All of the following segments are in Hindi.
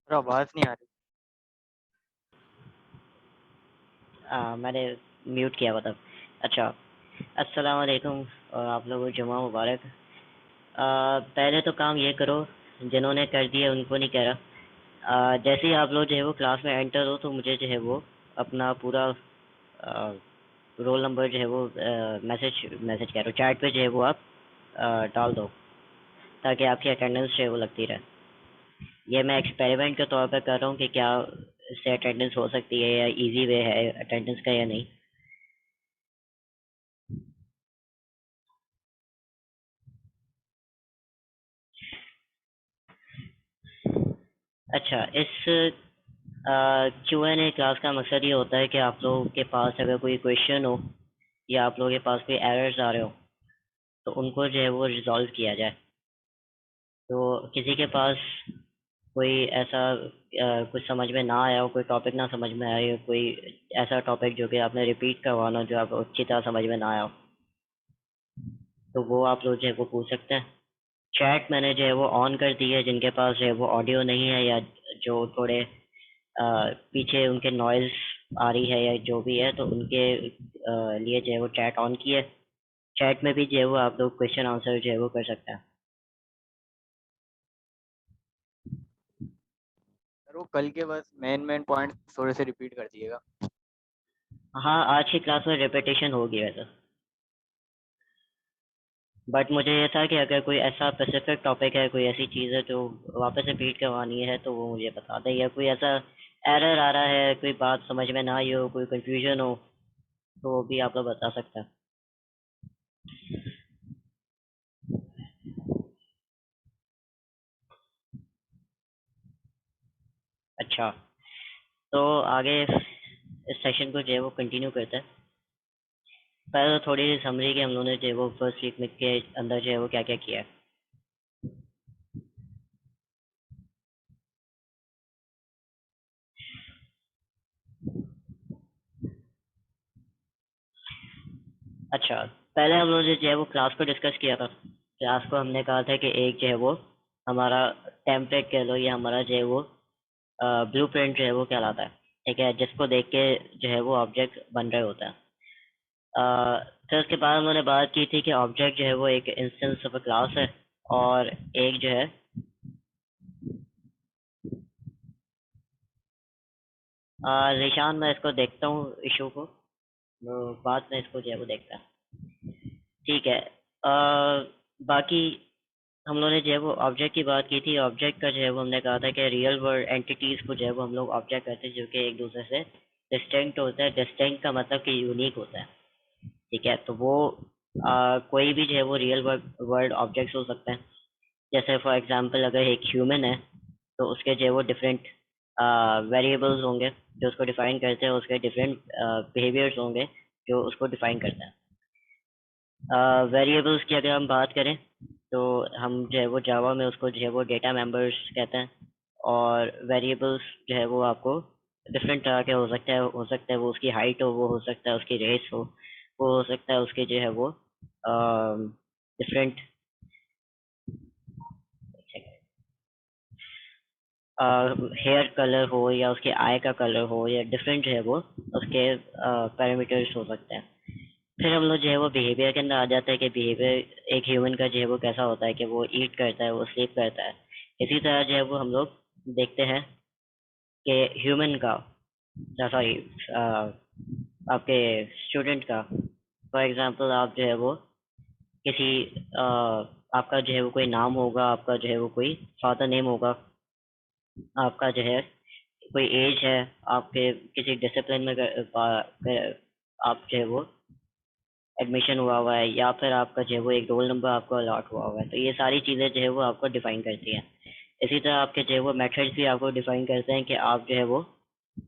और आवाज नहीं आ रही। मैंने म्यूट किया हुआ था। अच्छा। अस्सलाम वालेकुम और आप लोगों को जुमा मुबारक। पहले तो काम ये करो, जिन्होंने कर दिया उनको नहीं कह रहा। जैसे ही आप लोग जो है वो क्लास में एंटर हो तो मुझे जो है वो अपना पूरा रोल नंबर जो है वो मैसेज मैसेज कह रहा हूँ, चैट पे जो है वो आप डाल दो, ताकि आपकी अटेंडेंस जो है वो लगती रहे। ये मैं एक्सपेरिमेंट के तौर पर कर रहा हूँ कि क्या इससे अटेंडेंस हो सकती है या इजी वे है अटेंडेंस का या नहीं। अच्छा, इस Q&A क्लास का मकसद ये होता है कि आप लोगों के पास अगर कोई क्वेश्चन हो या आप लोगों के पास कोई एरर्स आ रहे हो तो उनको जो है वो रिजॉल्व किया जाए। तो किसी के पास कोई ऐसा कुछ समझ में ना आया हो, कोई टॉपिक ना समझ में आया हो, कोई ऐसा टॉपिक जो कि आपने रिपीट करवाना हो, जो आपको अच्छी तरह समझ में ना आया हो, तो वो आप लोग जो है वो पूछ सकते हैं। चैट मैंने जो है वो ऑन कर दी है, जिनके पास जो है वो ऑडियो नहीं है या जो थोड़े पीछे उनके नॉइज आ रही है या जो भी है, तो उनके लिए जो है वो चैट ऑन की है। चैट में भी जो है वो आप लोग क्वेश्चन आंसर जो है वो कर सकते हैं। सर वो कल के बस मेन मेन पॉइंट थोड़े से रिपीट कर दिएगा। हाँ, आज की क्लास में रिपीटेशन होगी वैसे, बट मुझे ये था कि अगर कोई ऐसा स्पेसिफिक टॉपिक है, कोई ऐसी चीज़ है जो वापस रिपीट करवानी है, तो वो मुझे बता दें, या कोई ऐसा एरर आ रहा है, कोई बात समझ में ना आई हो, कोई कंफ्यूजन हो, तो वो भी आप लोग बता सकते हैं। अच्छा, तो आगे इस सेशन को जो है वो कंटिन्यू करते हैं। पहले तो थोड़ी सी समरी कि हम लोगों ने जो है वो फर्स्ट वीक में के अंदर जो है वो क्या क्या किया है। अच्छा, पहले हम लोग जो है वो क्लास को डिस्कस किया था। क्लास को हमने कहा था कि एक जो है वो हमारा टेम्पलेट कह लो, या हमारा जो है वो ब्लू प्रिंट जो है वो कहलाता है। ठीक है, जिसको देख के जो है वो ऑब्जेक्ट बन रहे होता है। फिर उसके बाद हम लोगों ने बात की थी कि ऑब्जेक्ट जो है वो एक इंस्टेंस ऑफ अ क्लास है, और एक जो है निशान, मैं इसको देखता हूँ इशू को, वो बाद में इसको जो है वो देखता है। ठीक है। बाकी हम लोगों ने जो है वो ऑब्जेक्ट की बात की थी। ऑब्जेक्ट का जो है वो हमने कहा था कि रियल वर्ल्ड एंटिटीज को जो है वो हम लोग ऑब्जेक्ट कहते हैं, जो कि एक दूसरे से डिस्टिंक्ट होता है। डिस्टिंक्ट का मतलब कि यूनिक होता है। ठीक है, तो वो कोई भी जो है वो रियल वर्ल्ड ऑब्जेक्ट्स हो सकते हैं। जैसे फॉर एग्जांपल अगर एक ह्यूमन है, तो उसके जो है वो डिफरेंट वेरिएबल्स होंगे जो उसको डिफाइन करते हैं, उसके डिफरेंट बिहेवियर्स होंगे जो उसको डिफाइन करते हैं। वेरिएबल्स की अगर हम बात करें, तो हम जो है वो जावा में उसको जो है वो डेटा मेंबर्स कहते हैं। और वेरिएबल्स जो है वो आपको डिफरेंट तरह के हो सकता है वो उसकी हाइट हो, वो हो सकता है उसकी रेस हो, वो हो सकता है उसके जो है वो डिफरेंट हेयर कलर हो, या उसके आई का कलर हो, या डिफरेंट जो है वो उसके पैरामीटर्स हो सकते हैं। फिर हम लोग जो है वो बिहेवियर के अंदर आ जाता है कि बिहेवियर एक ह्यूमन का जो है वो कैसा होता है, कि वो ईट करता है, वो स्लीप करता है। इसी तरह जो है वो हम लोग देखते हैं कि ह्यूमन का, सॉरी, आपके स्टूडेंट का, फॉर एग्जांपल आप जो है वो किसी आपका जो है वो कोई नाम होगा, आपका जो है वो कोई फादर नेम होगा, आपका जो है कोई एज है, आपके किसी डिसिप्लिन में आप जो है वो एडमिशन हुआ हुआ है, या फिर आपका जो है वो एक रोल नंबर आपको अलॉट हुआ हुआ है, तो ये सारी चीज़ें जो है वो आपको डिफाइन करती हैं। इसी तरह आपके जो है वो मेथड्स भी आपको डिफाइन करते हैं कि आप जो है वो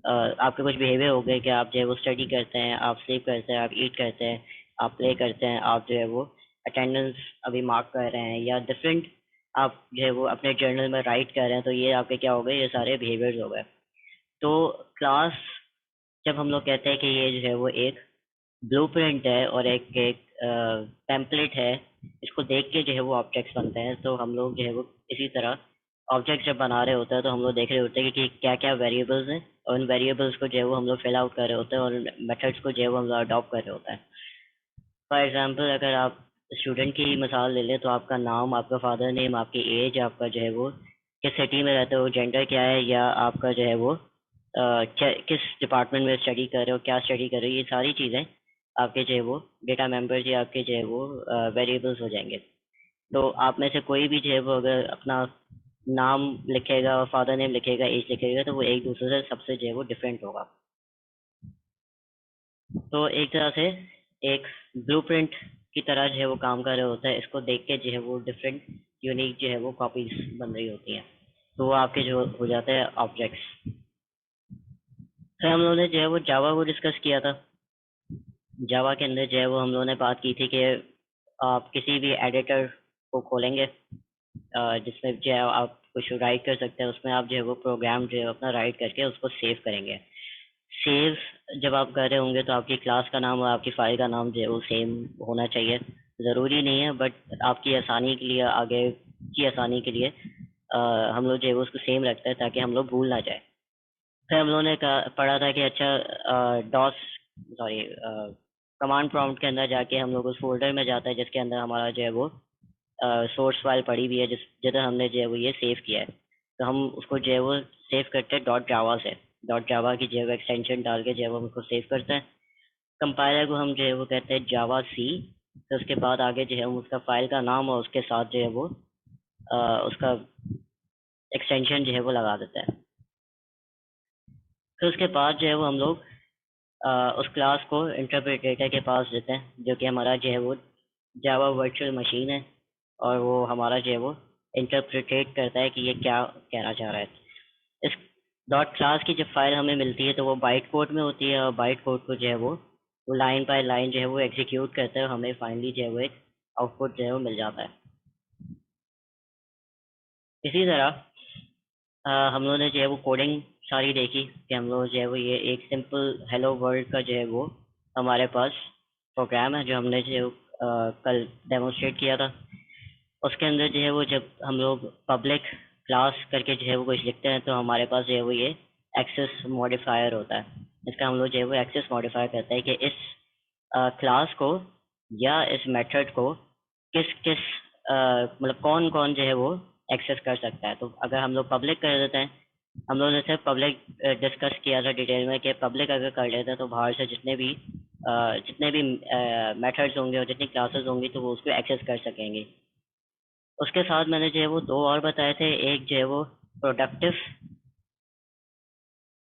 आपके कुछ बिहेवियर हो गए कि आप जो है वो स्टडी करते हैं, आप स्लीप करते हैं, आप ईट करते हैं, आप प्ले करते हैं, आप जो है वो अटेंडेंस अभी मार्क कर रहे हैं, या डिफरेंट आप जो है वो अपने जर्नल में राइट कर रहे हैं, तो ये आपके क्या हो गए, ये सारे बिहेवियर्स हो गए। तो क्लास, जब हम लोग कहते हैं कि ये जो है वो एक ब्लूप्रिंट है और एक एक टेम्पलेट है, इसको देख के जो है वो ऑब्जेक्ट्स बनते हैं, तो हम लोग जो है वो इसी तरह ऑब्जेक्ट जब बना रहे होते हैं तो हम लोग देख रहे होते हैं कि क्या क्या वेरिएबल्स हैं, और उन वेरिएबल्स को जो है वो हम लोग फिल आउट कर रहे होते हैं, और मेथड्स को जो है वो हम लोग अडॉप्ट कर रहे होते हैं। फॉर एग्जाम्पल अगर आप स्टूडेंट की मिसाल ले लें तो आपका नाम, आपका फादर नेम, आपकी एज, आपका जो है वो किस सिटी में रहते हो, जेंडर क्या है, या आपका जो है वो किस डिपार्टमेंट में स्टडी कर रहे हो, क्या स्टडी कर रहे हो, ये सारी चीज़ें आपके जो है वो डेटा मेंबर्स या आपके जो है वो वेरिएबल्स हो जाएंगे। तो आप में से कोई भी जो है वो अगर अपना नाम लिखेगा, फादर नेम लिखेगा, एज लिखेगा, तो वो एक दूसरे से सबसे जो है वो डिफरेंट होगा। तो एक तरह से एक ब्लूप्रिंट की तरह जो है वो काम कर रहे होता है। इसको देख के जो है वो डिफरेंट यूनिक जो है वो कॉपीज बन रही होती हैं, तो वो आपके जो हो जाते हैं ऑब्जेक्ट्स। फिर हम लोगों ने जो है वो जावा को डिस्कस किया था। जावा के अंदर जो है वो हम लोगों ने बात की थी कि आप किसी भी एडिटर को खोलेंगे जिसमें जो है आप कुछ राइट कर सकते हैं, उसमें आप जो है वो प्रोग्राम जो है अपना राइट करके उसको सेव करेंगे। सेव जब आप कर रहे होंगे तो आपकी क्लास का नाम और आपकी फाइल का नाम जो है वो सेम होना चाहिए। ज़रूरी नहीं है, बट आपकी आसानी के लिए, आगे की आसानी के लिए हम लोग जो है वो उसको सेम रखते हैं ताकि हम लोग भूल ना जाए। फिर हम लोगों ने पढ़ा था कि अच्छा डॉस सॉरी कमांड प्रॉम्प्ट के अंदर जाके हम लोग उस फोल्डर में जाता है जिसके अंदर हमारा जो है वो सोर्स फाइल पड़ी हुई है, जिधर हमने जो है वो ये सेव किया है। तो हम उसको जो है वो सेव करते हैं डॉट जावा से। डॉट जावा की जो है वो एक्सटेंशन डाल के जो है वो हम उसको सेव करते हैं। कंपाइलर को हम जो है वो कहते हैं जावा सी। तो उसके बाद आगे जो है हम उसका फाइल का नाम और उसके साथ जो है वो उसका एक्सटेंशन जो है वो लगा देते हैं। फिर उसके बाद जो है वो हम लोग उस क्लास को इंटरप्रेटर के पास देते हैं, जो कि हमारा जो है वो जावा वर्चुअल मशीन है, और वो हमारा जो है वो इंटरप्रिटेट करता है कि ये क्या कहना चाह रहा है। इस डॉट क्लास की जब फाइल हमें मिलती है तो वो बाइट कोड में होती है, और बाइट कोड को जो है वो लाइन बाय लाइन जो है वो एग्जीक्यूट करता है, और हमें फाइनली जो है वो एक आउटपुट जो है वो मिल जाता है। इसी तरह हम लोगों ने जो है वो कोडिंग सारी देखी कि हम लोग जो है वो ये एक सिंपल हेलो वर्ल्ड का जो है वो हमारे पास प्रोग्राम है जो हमने जो कल डेमोन्स्ट्रेट किया था। उसके अंदर जो है वो जब हम लोग पब्लिक क्लास करके जो है वो कुछ लिखते हैं तो हमारे पास जो है वो ये एक्सेस मॉडिफायर होता है। इसका हम लोग जो है वो एक्सेस मॉडिफायर कहते हैं कि इस क्लास को या इस मेथड को किस किस मतलब कौन कौन जो है वो एक्सेस कर सकता है। तो अगर हम लोग पब्लिक कर देते हैं, हम लोगों ने सिर्फ पब्लिक डिस्कस किया था डिटेल में कि पब्लिक अगर कर लेते हैं तो बाहर से जितने भी मेथड्स होंगे और जितनी क्लासेस होंगी तो वो उसको एक्सेस कर सकेंगे। उसके साथ मैंने जो है वो दो और बताए थे, एक जो है वो प्रोडक्टिव,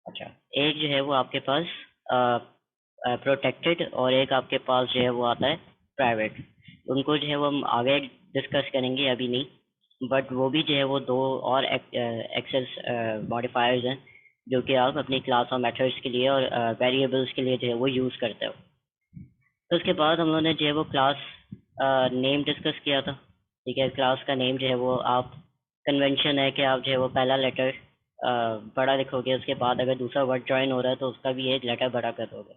अच्छा, एक जो है वो आपके पास प्रोटेक्टेड, और एक आपके पास जो है वो आता है प्राइवेट। उनको जो है वो हम आगे डिस्कस करेंगे, अभी नहीं, बट वो भी जो है वो दो और एक्सेस मॉडिफायर्स हैं जो कि आप अपनी क्लास और मेथड्स के लिए और वेरिएबल्स के लिए जो है वो यूज़ करते हो। तो उसके बाद हम लोगों ने जो है वो क्लास नेम डिस्कस किया था। ठीक है, क्लास का नेम जो है वो आप कन्वेंशन है कि आप जो है वो पहला लेटर बड़ा लिखोगे, उसके बाद अगर दूसरा वर्ड ज्वाइन हो रहा है तो उसका भी एक लेटर बड़ा कर दोगे।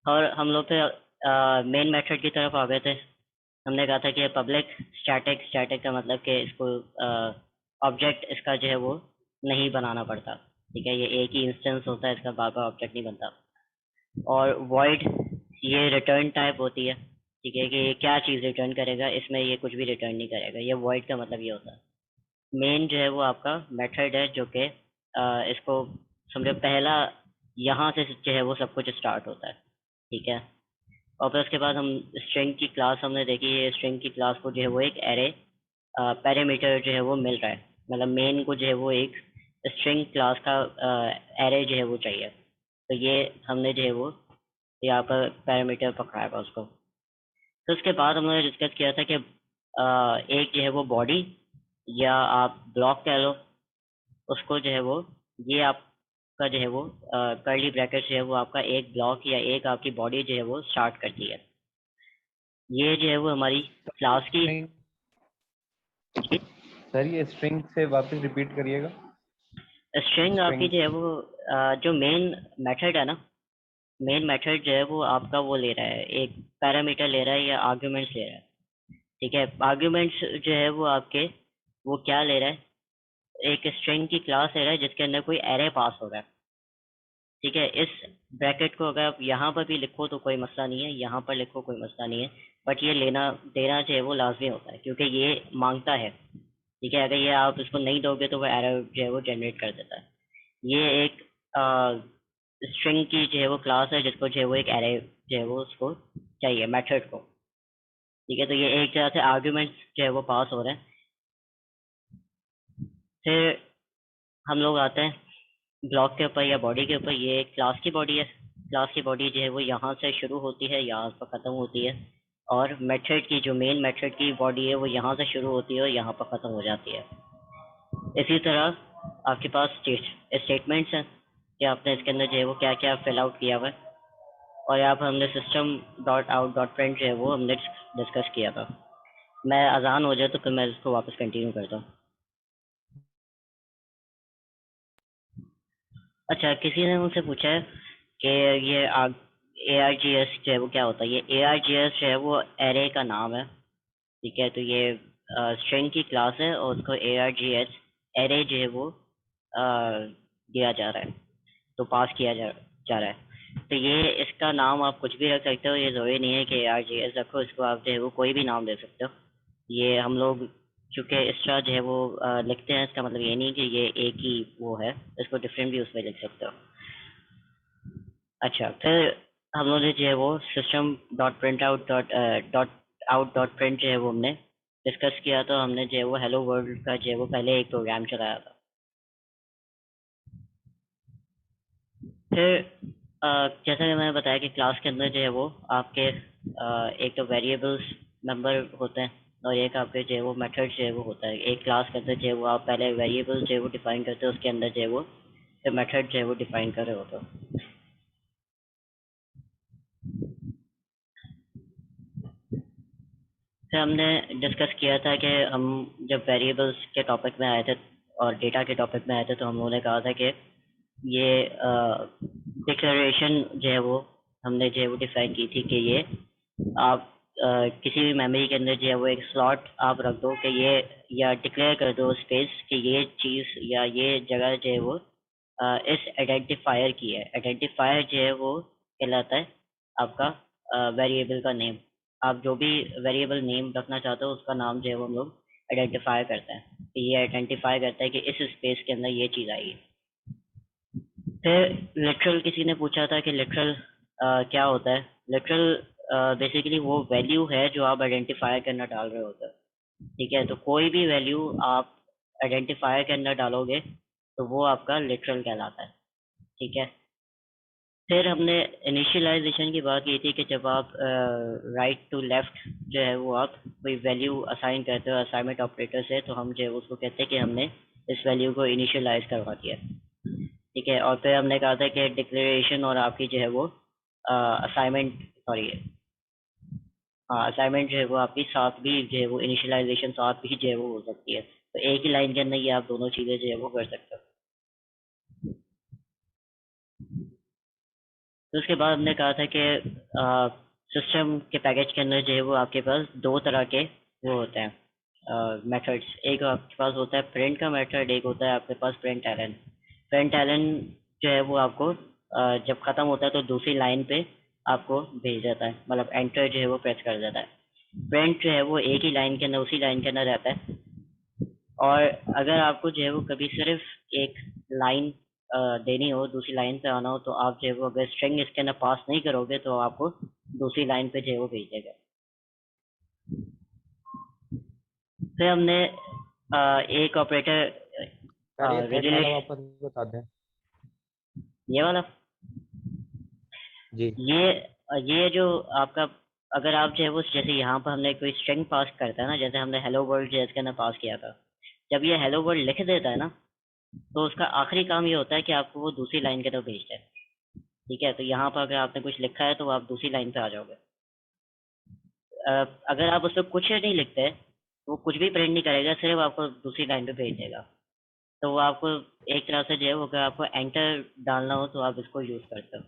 और हम लोग फिर मेन मेथड की तरफ आ गए थे। हमने कहा था कि पब्लिक स्टैटिक, स्टैटिक का मतलब कि इसको ऑब्जेक्ट इसका जो है वो नहीं बनाना पड़ता। ठीक है, ये एक ही इंस्टेंस होता है, इसका बार बार ऑब्जेक्ट नहीं बनता। और वॉइड ये रिटर्न टाइप होती है। ठीक है, कि ये क्या चीज़ रिटर्न करेगा, इसमें ये कुछ भी रिटर्न नहीं करेगा। ये वॉइड का मतलब ये होता है। मेन जो है वो आपका मेथड है जो कि इसको समझो पहला यहाँ से जो है वो सब कुछ स्टार्ट होता है। ठीक है, और फिर उसके बाद हम स्ट्रिंग की क्लास हमने देखी है। स्ट्रिंग की क्लास को जो है वो एक एरे पैरामीटर जो है वो मिल रहा है, मतलब मेन को जो है वो एक स्ट्रिंग क्लास का एरे जो है वो चाहिए। तो ये हमने जो है वो यहाँ पर पैरामीटर पकड़ा है उसको। तो उसके बाद हम लोगों ने डिस्कस किया था कि एक जो है वो बॉडी या आप ब्लॉक कह लो उसको, जो है वो ये आपका जो है वो कर्ली ब्रैकेट जो है वो आपका एक ब्लॉक या एक आपकी बॉडी जो है वो स्टार्ट करती है। ये जो है वो हमारी क्लास की सर ये स्ट्रिंग से वापस रिपीट करिएगा। स्ट्रिंग आपकी जो है वो जो मेन मेथड है ना, मेन मेथड जो है वो आपका वो ले रहा है, एक पैरामीटर ले रहा है या आर्ग्यूमेंट्स ले रहा है। ठीक है, आर्ग्यूमेंट्स जो है वो आपके वो क्या ले रहा है एक स्ट्रिंग की क्लास एरे है जिसके अंदर कोई एरे पास हो रहा है, ठीक है। इस ब्रैकेट को अगर आप यहाँ पर भी लिखो तो कोई मसला नहीं है, यहाँ पर लिखो कोई मसला नहीं है, बट ये लेना देना जो है वो लाजमी होता है क्योंकि ये मांगता है, ठीक है। अगर ये आप इसको नहीं दोगे तो वो एरर जो है वो जनरेट कर देता है। ये एक स्ट्रिंग की जो है वो क्लास है जिसको जो है वो एक एरे जो है वो उसको चाहिए मेथड को, ठीक है। तो ये एक तरह से आर्ग्यूमेंट जो है वो पास हो रहे हैं। फिर हम लोग आते हैं ब्लॉक के ऊपर या बॉडी के ऊपर। ये क्लास की बॉडी है। क्लास की बॉडी जो है वो यहाँ से शुरू होती है, यहाँ पर ख़त्म होती है, और मेथड की जो मेन मेथड की बॉडी है वो यहाँ से शुरू होती है और यहाँ पर ख़त्म हो जाती है। इसी तरह आपके पास स्टेटमेंट्स हैं कि आपने इसके अंदर जो है वो क्या क्या फिल आउट किया हुआ है, और यहाँ पर हमने system dot out dot print जो है वो हमने डिस्कस किया था। मैं अजान हो जाए तो फिर मैं इसको वापस कंटिन्यू करता हूँ। अच्छा, किसी ने मुझसे पूछा है कि ये ARGS जो है वो क्या होता है। ये ARGS जो है वो एरे का नाम है, ठीक है। तो ये स्ट्रिंग की क्लास है और उसको ARGS एरे जो है वो दिया जा रहा है, तो पास किया जा रहा है। तो ये इसका नाम आप कुछ भी रख सकते हो, ये ज़रूरी नहीं है कि ARGS रखो, इसको आप जो है वो कोई भी नाम दे सकते हो। ये हम लोग चूँकि एक्स्ट्रा जो है वो लिखते हैं, इसका मतलब ये नहीं कि ये एक ही वो है, इसको डिफरेंट भी उसमें लिख सकते हो। अच्छा, फिर हम लोग ने जो है वो system dot print out dot print जो है वो हमने डिस्कस किया। तो हमने जो है वो हेलो वर्ल्ड का जो है वो पहले एक प्रोग्राम चलाया था। फिर जैसा कि मैंने बताया कि क्लास के अंदर जो है वो आपके एक तो वेरिएबल्स मेंबर होते हैं और एक आपके जो है वो मेथड जो है वो होता है। एक क्लास के अंदर जो है वो आप पहले वेरिएबल जो है वो डिफाइन करते हो, उसके अंदर जो है वो फिर मेथड जो है वो डिफाइन कर रहे होते हो। फिर हमने डिस्कस किया था कि हम जब वेरिएबल्स के टॉपिक में आए थे और डेटा के टॉपिक में आए थे तो हम लोगों ने कहा था कि ये डिक्लेरेशन जो है वो हमने जो है वो डिफाइन की थी कि ये आप किसी भी मेमोरी के अंदर जो है वो एक स्लॉट आप रख दो कि ये, या डिक्लेयर कर दो स्पेस कि ये चीज़ या ये जगह जो है वो इस आइडेंटिफायर की है। आइडेंटिफायर जो है वो कहलाता है आपका वेरिएबल का नेम। आप जो भी वेरिएबल नेम रखना चाहते हो उसका नाम जो है वो हम लोग आइडेंटिफाई करते हैं। तो ये आइडेंटिफाई करता है कि इस स्पेस के अंदर ये चीज़ आई है। फिर लिटरल किसी ने पूछा था कि लिटरल क्या होता है। लिटरल बेसिकली वो वैल्यू है जो आप आइडेंटिफायर के अंदर डाल रहे होते हैं, ठीक है। तो कोई भी वैल्यू आप आइडेंटिफायर के अंदर डालोगे तो वो आपका लिटरल कहलाता है, ठीक है। फिर हमने इनिशियलाइजेशन की बात की थी कि जब आप राइट टू लेफ्ट जो है वो आप कोई वैल्यू असाइन करते हो असाइनमेंट ऑपरेटर से, तो हम जो है उसको कहते हैं कि हमने इस वैल्यू को इनिशियलाइज करवा दिया, ठीक है। और फिर हमने कहा था कि डिक्लेरेशन और आपकी जो है वो असाइनमेंट सॉरी हाँ असाइनमेंट जो है वो आपकी साथ भी जो है वो इनिशियलाइजेशन साथ भी जो है वो हो सकती है। तो एक ही लाइन के अंदर ये आप दोनों चीज़ें जो है वो कर सकते हो। तो उसके बाद हमने कहा था कि सिस्टम के पैकेज के अंदर जो है वो आपके पास दो तरह के वो होते हैं मेथड्स। एक आपके पास होता है प्रिंट का मेथड, एक होता है आपके पास प्रिंट एलन। प्रिंट एलन जो है वो आपको जब ख़त्म होता है तो दूसरी लाइन पे आपको भेज देता है, मतलब एंटर जो है वो प्रेस कर देता है। प्रिंट जो है वो एक ही लाइन के अंदर उसी लाइन के अंदर रहता है, और अगर आपको जो है वो कभी सिर्फ एक लाइन देनी हो, दूसरी लाइन पे आना हो, तो आप जो है वो अगर स्ट्रिंग इसके अंदर पास नहीं करोगे तो आपको दूसरी लाइन पे जो है वो भेज देगा। फिर हमने एक ऑपरेटर सर ये थ्रेड वाला रिलेशन, वापस बता दें। ये वाला जी। ये जो आपका, अगर आप जो है वो जैसे यहाँ पर हमने कोई स्ट्रिंग पास करता है ना, जैसे हमने हेलो वर्ल्ड जो है इसके अंदर पास किया था, जब ये हेलो वर्ल्ड लिख देता है ना तो उसका आखिरी काम ये होता है कि आपको वो दूसरी लाइन के तरफ भेजता है, ठीक है। तो यहाँ पर अगर आपने कुछ लिखा है तो आप दूसरी लाइन पे आ जाओगे। अगर आप उसमें कुछ नहीं लिखते तो वो कुछ भी प्रिंट नहीं करेगा, सिर्फ आपको दूसरी लाइन पे भेज देगा। तो वो आपको एक तरह से जो है वो अगर आपको एंटर डालना हो तो आप इसको यूज़ करते हो।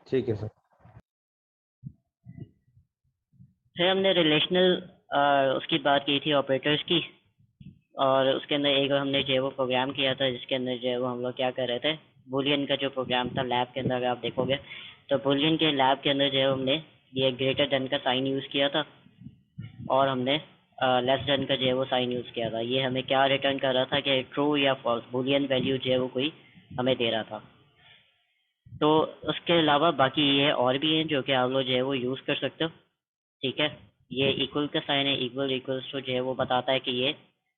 ठीक है सर। फिर हमने रिलेशनल उसकी बात की थी ऑपरेटर्स की, और उसके अंदर एक हमने जो है वो प्रोग्राम किया था, जिसके अंदर जो है वो हम लोग क्या कर रहे थे, बुलियन का जो प्रोग्राम था लैब के अंदर, अगर आप देखोगे तो बुलियन के लैब के अंदर जो है हमने ये ग्रेटर देन का साइन यूज़ किया था, और हमने लेस देन का जो है वो साइन यूज़ किया था। ये हमें क्या रिटर्न कर रहा था कि ट्रू या फॉल्स बुलियन वैल्यू जो है वो कोई हमें दे रहा था। तो उसके अलावा बाकी ये और भी हैं जो कि आप लोग जो है वो यूज़ कर सकते हो। ठीक है, ये इक्वल का साइन है, इक्वल इक्वल्स तो जो है वो बताता है कि ये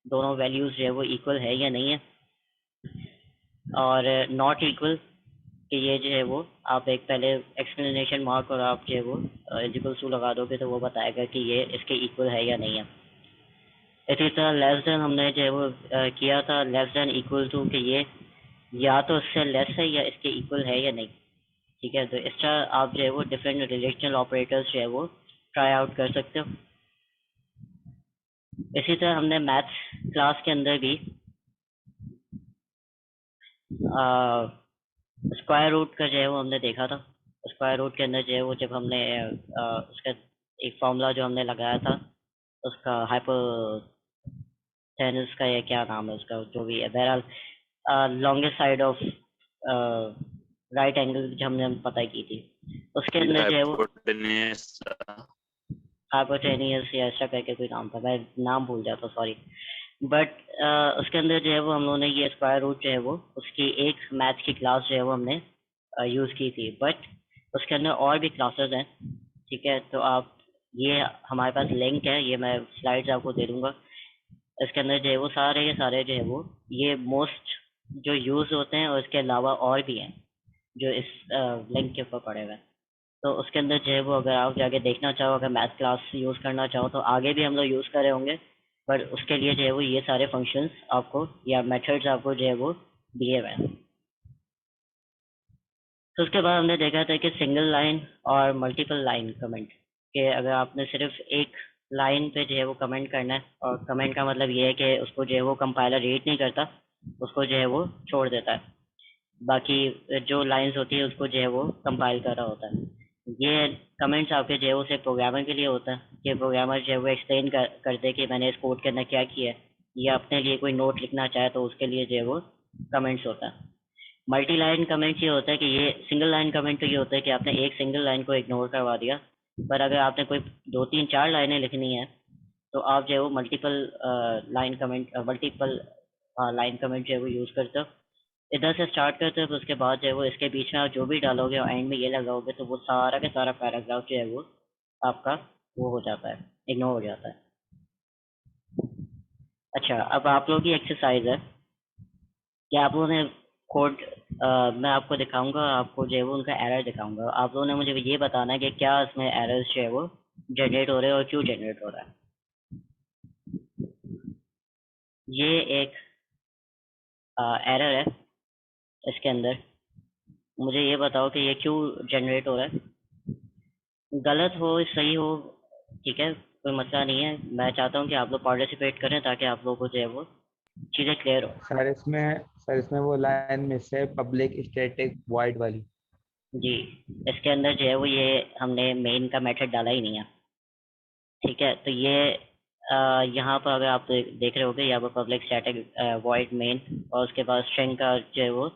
दोनों वैल्यूज़ जो है वो इक्वल है या नहीं है, और नॉट इक्वल कि ये जो है वो आप एक पहले एक्सप्लेनेशन मार्क और आप जो है वो इक्वल्स टू लगा दोगे तो वो बताएगा कि ये इसके इक्वल है या नहीं है। इसी तरह लेस देन हमने जो है वो किया था, लेस देन इक्वल टू कि ये या तो इससे लेस है या इसके इक्वल है या नहीं। ठीक है, तो इस तरह आप जो है वो डिफरेंट रिलेशनल ऑपरेटर्स जो है वो ट्राई आउट कर सकते हो। इसी तरह हमने मैथ्स क्लास के अंदर भी स्क्वायर रूट का जो है वो हमने देखा था। स्क्वायर रूट के अंदर जो है वो जब हमने उसका एक फॉर्मूला जो हमने लगाया था, उसका हाइपोटेनस का, या क्या नाम है उसका, जो भी है, बहरहाल longest side of right angle जो हमने पता की थी, उसके अंदर जो है वो हाइपोटेन्यूस हाइपोटेनियस या ऐसा करके कोई नाम था, मैं नाम भूल जाता, सॉरी। बट उसके अंदर जो है वो हम लोगों ने ये स्क्वायर रूट जो है वो उसकी एक मैथ्स की क्लास जो है वो हमने यूज़ की थी, बट उसके अंदर और भी क्लासेस हैं। ठीक है, तो आप ये हमारे पास लिंक है, ये मैं स्लाइड्स आपको दे दूंगा। इसके अंदर जो है वो सारे के सारे जो है वो ये मोस्ट जो यूज़ होते हैं, और इसके अलावा और भी हैं जो इस लिंक के ऊपर पड़े हुए हैं। तो उसके अंदर जो है वो अगर आप जाके देखना चाहो, अगर मैथ क्लास यूज़ करना चाहो, तो आगे भी हम लोग यूज़ कर रहे होंगे, पर उसके लिए जो है वो ये सारे फंक्शंस आपको या मेथड्स आपको जो है वो दिए हुए हैं। तो उसके बाद हमने देखा था कि सिंगल लाइन और मल्टीपल लाइन कमेंट, कि अगर आपने सिर्फ एक लाइन पे जो है वो कमेंट करना है, और कमेंट का मतलब ये है कि उसको जो है वो कंपाइलर रीड नहीं करता, उसको जो है वो छोड़ देता है, बाकी जो लाइंस होती है उसको जो है वो कंपाइल कर रहा होता है। ये कमेंट्स आपके जो है वो सिर्फ प्रोग्रामर के लिए होता है, कि प्रोग्रामर जो है वो एक्सप्लेन कर दे कि मैंने इस कोड के अंदर क्या किया है, या अपने लिए कोई नोट लिखना चाहे तो उसके लिए जो है वो कमेंट्स होता है। मल्टी लाइन कमेंट्स ये होता है कि ये सिंगल लाइन कमेंट तो ये होता है कि आपने एक सिंगल लाइन को इग्नोर करवा दिया, पर अगर आपने कोई 2 3 4 लाइनें लिखनी है तो आप जो है वो मल्टीपल लाइन कमेंट जो है वो यूज़ करते हो। इधर से स्टार्ट करते हो, तो उसके बाद जो है वो इसके बीच में आप जो भी डालोगे और एंड में ये लगाओगे, तो वो सारा का सारा पैराग्राफ जो है वो आपका वो हो जाता है, इग्नोर हो जाता है। अच्छा, अब आप लोगों की एक्सरसाइज है कि आप लोगों ने कोड, मैं आपको दिखाऊंगा, आपको जो है वो उनका एरर दिखाऊंगा, आप लोगों ने मुझे ये बताना है कि क्या इसमें एरर्स जो है वो जनरेट हो रहे हैं और क्यों जनरेट हो रहा है। ये एक एरर है इसके अंदर, मुझे ये बताओ कि ये क्यों जनरेट हो रहा है। गलत हो सही हो, ठीक है, कोई मसला नहीं है, मैं चाहता हूँ कि आप लोग पार्टिसिपेट करें ताकि आप लोगों को जो है वो चीज़ें क्लियर हो। सर इसमें वो लाइन मिस है, पब्लिक स्टैटिक वॉइड वाली। जी, इसके अंदर जो है वो ये हमने मेन का मेथड डाला ही नहीं है। ठीक है, तो ये यहाँ पर अगर आप देख रहे होगे, यहाँ पर पब्लिक स्टैटिक वॉइड मेन, और उसके बाद स्ट्रिंग का जो है वो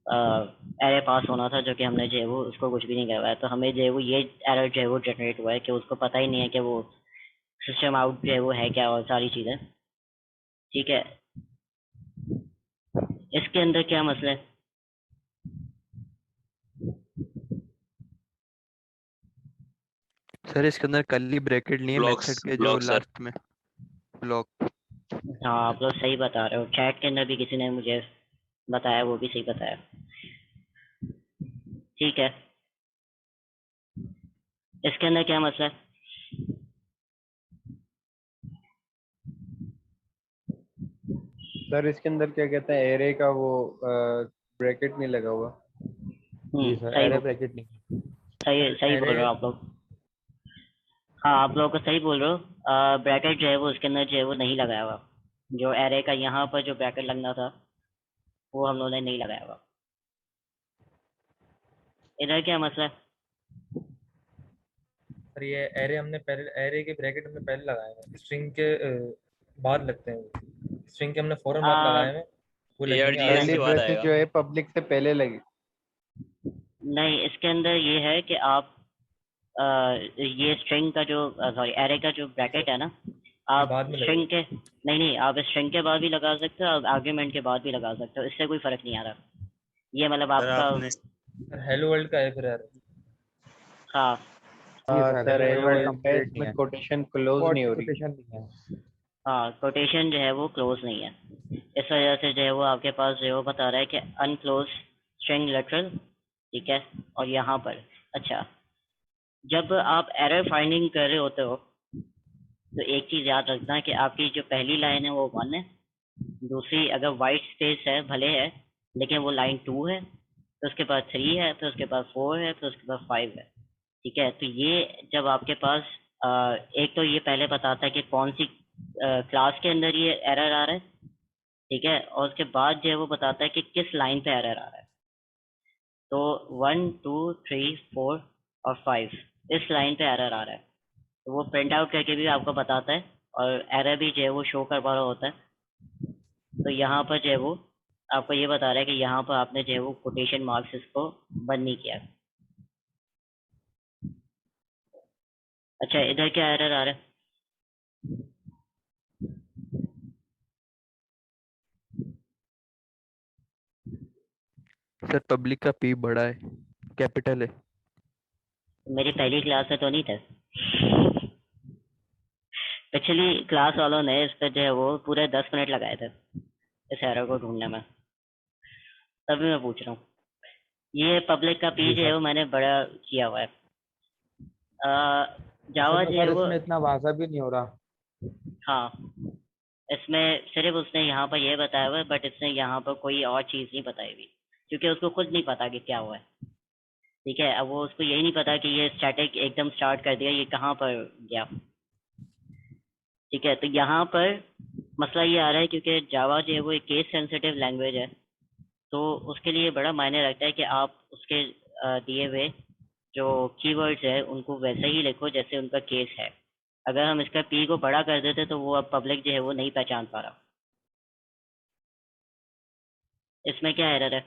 एरर पास होना था, जो कि हमने जो है वो उसको कुछ भी नहीं करवाया, तो हमें जो है वो ये एरर जो है वो जनरेट हुआ है कि उसको पता ही नहीं है कि वो सिस्टम आउट जो है वो है क्या, और सारी चीज़ें। ठीक है, इसके अंदर क्या मसला है। सर इसके अंदर कर्ली ब्रैकेट नहीं है मेथड के जो ब्लॉक सर। लास्ट में ब्लॉक। हाँ, आप लोग सही बता रहे हो, चैट के अंदर भी किसी ने मुझे बताया, वो भी सही बताया। ठीक है, इसके अंदर क्या मसला है। सर इसके अंदर क्या कहते हैं, एरे का वो ब्रैकेट नहीं लगा हुआ। जी सर, सही एरे ब्रैकेट नहीं। सही सही बोल रहे हो आप लोग। हाँ, आप लोगों को सही बोल रहे हो, ब्रैकेट जो है वो उसके अंदर जो है वो नहीं लगाया हुआ, जो एरे का यहाँ पर जो ब्रैकेट लगना था वो हम लोगों ने नहीं लगाया हुआ। इधर क्या मसला है। सर ये एरे हमने पहले, एरे के ब्रैकेट हमने पहले लगाए हैं, स्ट्रिंग के बाद लगते हैं वो, स्ट्रिंग के हमने फॉरन मार्क लगाए हैं, वो लगेंगे ARGS कर्ली के बाद ब्रेसेस आएगा। जो है पब्लिक से पहले लगे। नहीं, इसके अंदर ये है कि आप ये स्ट्रिंग का जो सॉरी एरे का जो ब्रैकेट है ना, आप बाद में स्ट्रिंग के नहीं आप स्ट्रिंग के बाद भी लगा सकते हो, आप आर्ग्यूमेंट के बाद भी लगा सकते हो, इससे कोई फर्क नहीं आ रहा। ये मतलब सर आपका आपने हेलो वर्ल्ड का है फिर यार। हाँ जी sir, sir hello world L complete नहीं में है, कोटेशन क्लोज नहीं हो रही। कोटेशन नहीं है। हाँ कोटेशन जो है वो क्लोज नहीं है, इस वजह से जो है वो आपके पास जो है वो बता रहा है कि अनक्लोज स्ट्रिंग लेटरल, ठीक है। और यहाँ पर अच्छा, जब आप एरर फाइंडिंग कर रहे होते हो तो एक चीज याद रखना कि आपकी जो पहली लाइन है वो 1 है, दूसरी अगर वाइट स्पेस है भले है लेकिन वो लाइन 2 है, तो उसके बाद 3 है, फिर उसके बाद 4 है, फिर उसके बाद 5 है, ठीक है। तो ये जब आपके पास एक तो ये पहले बताता है कि कौन सी क्लास के अंदर ये एरर आ रहा है, ठीक है, और उसके बाद जो है वो बताता है कि किस लाइन पे एरर आ रहा है। तो 1 2 3 4 और 5 इस लाइन पे एरर आ रहा है, तो वो प्रिंट आउट करके भी आपको बताता है और एरर भी जो है वो शो करवा रहा होता है। तो यहाँ पर जो है वो आपको ये बता रहा है कि यहाँ पर आपने जो है वो कोटेशन मार्क्स इसको बंद नहीं किया। अच्छा, इधर क्या एरर आ रहा है? सर पब्लिक का पी बड़ा है, कैपिटल है। मेरी पहली क्लास में तो नहीं था। पिछली क्लास वालों ने इस पर जो है वो पूरे 10 मिनट लगाए थे इस एरर को ढूंढने में, तभी मैं पूछ रहा हूँ। ये पब्लिक का पी जी जो है सर। वो मैंने बड़ा किया हुआ है। जावा असल में जो है सर वो इसमें इतना भाषा भी नहीं हो रहा। हाँ, इसमें सिर्फ उसने यहाँ पर ये बताया हुआ है, बट इसने यहाँ पर कोई और चीज़ नहीं बताई हुई, क्योंकि उसको खुद नहीं पता कि क्या हुआ है, ठीक है। अब वो उसको यही नहीं पता कि ये स्टैटिक एकदम स्टार्ट कर दिया, ये कहाँ पर गया, ठीक है। तो यहाँ पर मसला ये आ रहा है क्योंकि जावा जो है वो एक केस सेंसिटिव लैंग्वेज है, तो उसके लिए बड़ा मायने रखता है कि आप उसके दिए हुए जो कीवर्ड्स है उनको वैसे ही लिखो जैसे उनका केस है। अगर हम इसका पी को बड़ा कर देते तो वो अब पब्लिक जो है वो नहीं पहचान पा रहा। इसमें क्या एरर है?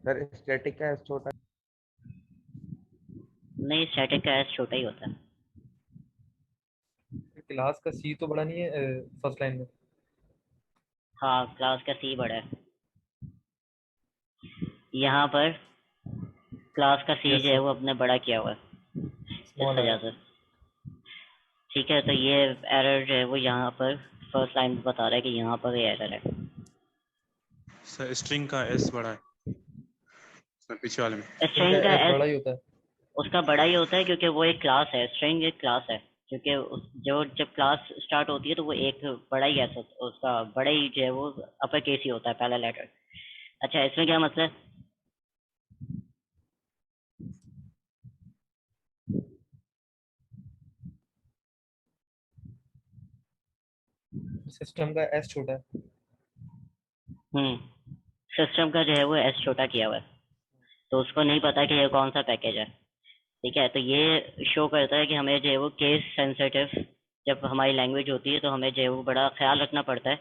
सर स्टैटिक का एस छोटा। नहीं, स्टैटिक का एस छोटा ही होता है। क्लास का सी तो बड़ा नहीं है फर्स्ट लाइन में। हाँ, क्लास का सी बड़ा है। यहाँ पर क्लास का सी Yes, जो है sir. वो अपने बड़ा किया हुआ है इस Small वजह है। से, ठीक है। तो ये एरर जो है वो यहाँ पर फर्स्ट लाइन में बता रहा है कि यहाँ पर ये एरर है। सर स्ट्रिंग का एस बड़ा है सर पीछे वाले में। स्ट्रिंग का एस एस बड़ा ही होता है। उसका बड़ा ही होता है क्योंकि वो एक क्लास है, स्ट्रिंग एक क्लास है, क्योंकि जो जब क्लास स्टार्ट होती है तो वो एक बड़ा ही ऐसा उसका बड़ा ही जो है वो अपर केस ही होता है, पहला लेटर। अच्छा, इसमें क्या मतलब है? सिस्टम का एस छोटा है। सिस्टम का जो है वो एस छोटा किया हुआ है, तो उसको नहीं पता कि ये कौन सा पैकेज है, ठीक है। तो ये शो करता है कि हमें जो है वो केस सेंसिटिव जब हमारी लैंग्वेज होती है तो हमें जो है वो बड़ा ख्याल रखना पड़ता है।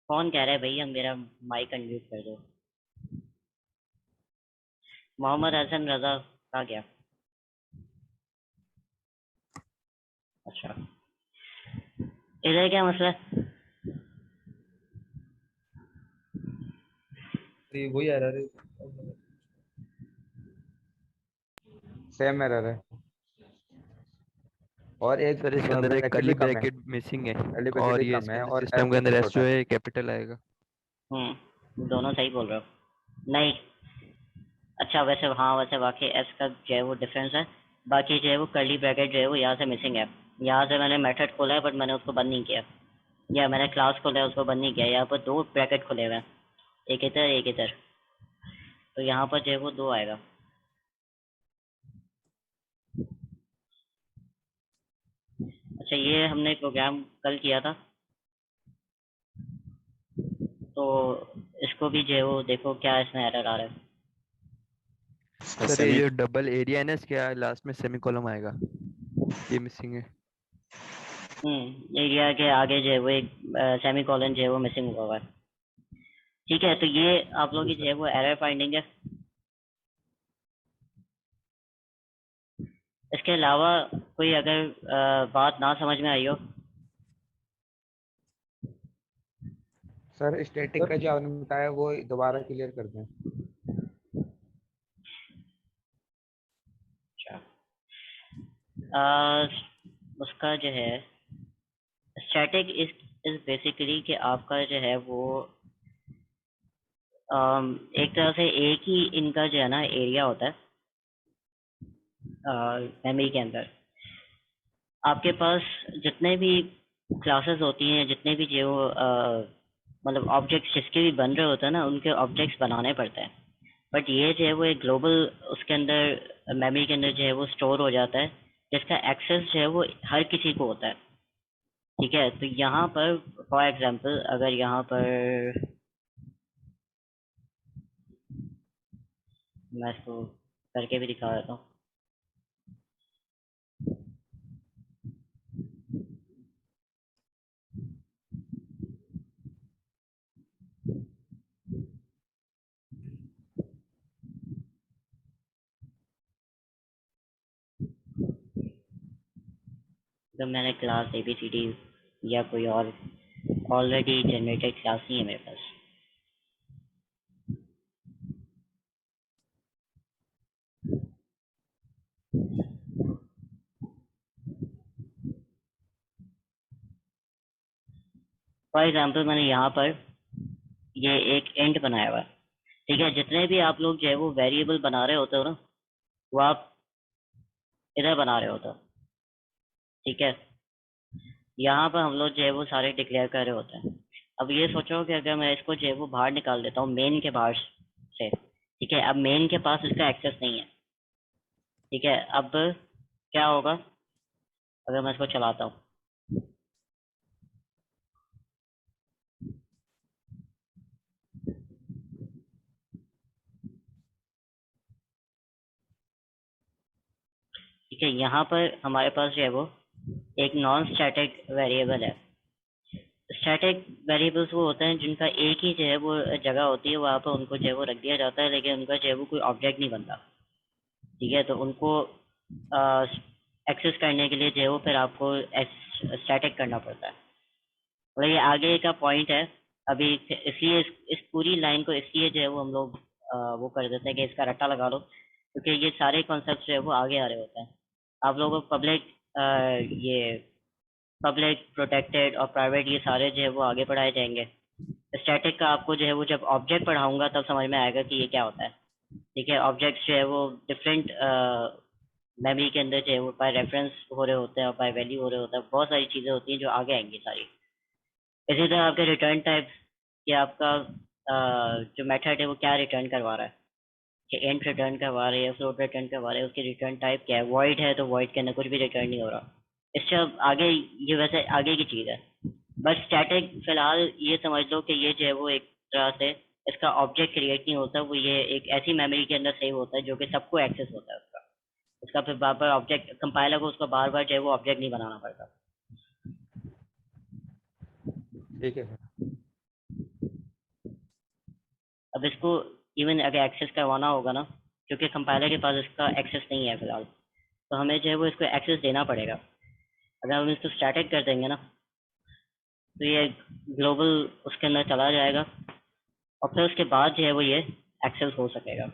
कौन कह रहा है भैया मेरा माइक अनम्यूट कर दो? मोहम्मद हसन रजा कहाँ गया? अच्छा, इधर क्या मसला है? ये वही एरर है। सेम एरर है और एक सर इसके अंदर एक ब्रैकेट कर्ली भी कम है। ब्रैकेट मिसिंग है, कर्ली ब्रैकेट और भी ये कम इसके है अंदर और सिस्टम एस के अंदर सबसे एस छोटा जो है। है कैपिटल आएगा। दोनों सही बोल रहे हो। नहीं, अच्छा वैसे हाँ, वैसे वाकई एस का जो है वो डिफरेंस है। बाकी जो है वो कर्ली ब्रैकेट जो है वो यहाँ से मिसिंग है। यहाँ से मैंने मेथड खोला है बट मैंने उसको बंद नहीं किया, या मैंने क्लास खोला है उसको बंद नहीं किया। यहाँ पर 2 ब्रैकेट खुले हुए हैं, एक इधर एक इधर, तो यहाँ पर जो है वो 2 आएगा। अच्छा, ये हमने प्रोग्राम कल किया था, तो इसको भी जो है वो देखो क्या इसमें एरर आ रहा है। सर ये जो डबल एरिया है ना, इसके लास्ट में सेमीकोलन आएगा, ये मिसिंग है। एरिया के आगे जो है वो एक सेमी कॉलन जो है वो मिसिंग हुआ हुआ है। ठीक है, तो ये आप लोगों की जो है वो एरर फाइंडिंग है। इसके अलावा कोई अगर बात ना समझ में आई हो। सर स्टैटिक का जो आपने बताया वो दोबारा क्लियर कर दें। उसका जो है स्टैटिक इज बेसिकली कि आपका जो है वो एक तरह से एक ही इनका जो है ना एरिया होता है मेमोरी के अंदर। आपके पास जितने भी क्लासेस होती हैं, जितने भी जो मतलब ऑब्जेक्ट्स जिसके भी बन रहे होते हैं ना, उनके ऑब्जेक्ट्स बनाने पड़ते हैं। बट ये जो है वो एक ग्लोबल उसके अंदर मेमोरी के अंदर जो है वो स्टोर हो जाता है, जिसका एक्सेस जो है वो हर किसी को होता है। ठीक है, तो यहाँ पर फॉर एग्जांपल अगर यहाँ पर मैं इसको करके भी दिखा देता हूँ। जब मैंने क्लास ABCD या कोई और ऑलरेडी जनरेटेड क्लास नहीं है मेरे पास। फॉर एग्जांपल मैंने यहाँ पर ये एक इंट बनाया हुआ है। ठीक है, जितने भी आप लोग जो है वो वेरिएबल बना रहे होते हो ना, वो आप इधर बना रहे होते हो। ठीक है, यहाँ पर हम लोग जो है वो सारे डिक्लेयर कर रहे होते हैं। अब ये सोचो कि अगर मैं इसको जो है वो बाहर निकाल देता हूँ मेन के बाहर से। ठीक है, अब मेन के पास इसका एक्सेस नहीं है। ठीक है, अब क्या होगा अगर मैं इसको चलाता हूँ। ठीक है, यहाँ पर हमारे पास जो है वो एक नॉन स्टैटिक वेरिएबल है। स्टैटिक वेरिएबल्स वो होते हैं जिनका एक ही जो है वो जगह होती है, वहाँ पर उनको जो है वो रख दिया जाता है, लेकिन उनका जो है वो कोई ऑब्जेक्ट नहीं बनता। ठीक है, तो उनको एक्सेस करने के लिए जो है वो फिर आपको स्टैटिक करना पड़ता है। और ये आगे का पॉइंट है अभी, इसलिए इस पूरी लाइन को इसलिए जो है वो हम लोग वो कर देते हैं कि इसका रट्टा लगा लो, क्योंकि ये सारे कॉन्सेप्ट जो है वो आगे आ रहे होते हैं। आप लोगों को ये पब्लिक, प्रोटेक्टेड और प्राइवेट ये सारे जो है वो आगे पढ़ाए जाएंगे। स्टैटिक का आपको जो है वो जब ऑब्जेक्ट पढ़ाऊंगा तब समझ में आएगा कि ये क्या होता है। ठीक है, ऑब्जेक्ट्स जो है वो डिफरेंट मेमोरी के अंदर जो है वो बाय रेफरेंस हो रहे होते हैं और बाय वैल्यू हो रहे होते हैं। बहुत सारी चीज़ें होती हैं जो आगे आएंगी सारी। इसी तरह आपके रिटर्न टाइप कि आपका जो मेथड है वो क्या रिटर्न करवा रहा है, कि इंट रिटर्न करवा रहे हैं, फ्लोट रिटर्न करवा रहे हैं, उसकी रिटर्न टाइप क्या है। वॉइड है तो वॉइड के अंदर कुछ भी रिटर्न नहीं हो रहा। इससे अब आगे ये वैसे आगे की चीज़ है। बट स्टैटिक फिलहाल ये समझ लो कि ये जो है वो एक तरह से इसका ऑब्जेक्ट क्रिएट नहीं होता, वो ये एक ऐसी मेमोरी के अंदर सेव होता है जो कि सबको एक्सेस होता है उसका। उसका फिर बार बार ऑब्जेक्ट कंपाइलर को उसका बार बार जो है वो ऑब्जेक्ट नहीं बनाना पड़ता। ठीक है सर। अब इसको इवन अगर एक्सेस करवाना होगा ना, क्योंकि कंपाइलर के पास इसका एक्सेस नहीं है फिलहाल, तो हमें जो है वो इसको एक्सेस देना पड़ेगा। अगर हम इसको स्टैटिक कर देंगे ना, तो ये ग्लोबल उसके अंदर चला जाएगा और फिर उसके बाद जो है वो ये एक्सेस हो सकेगा।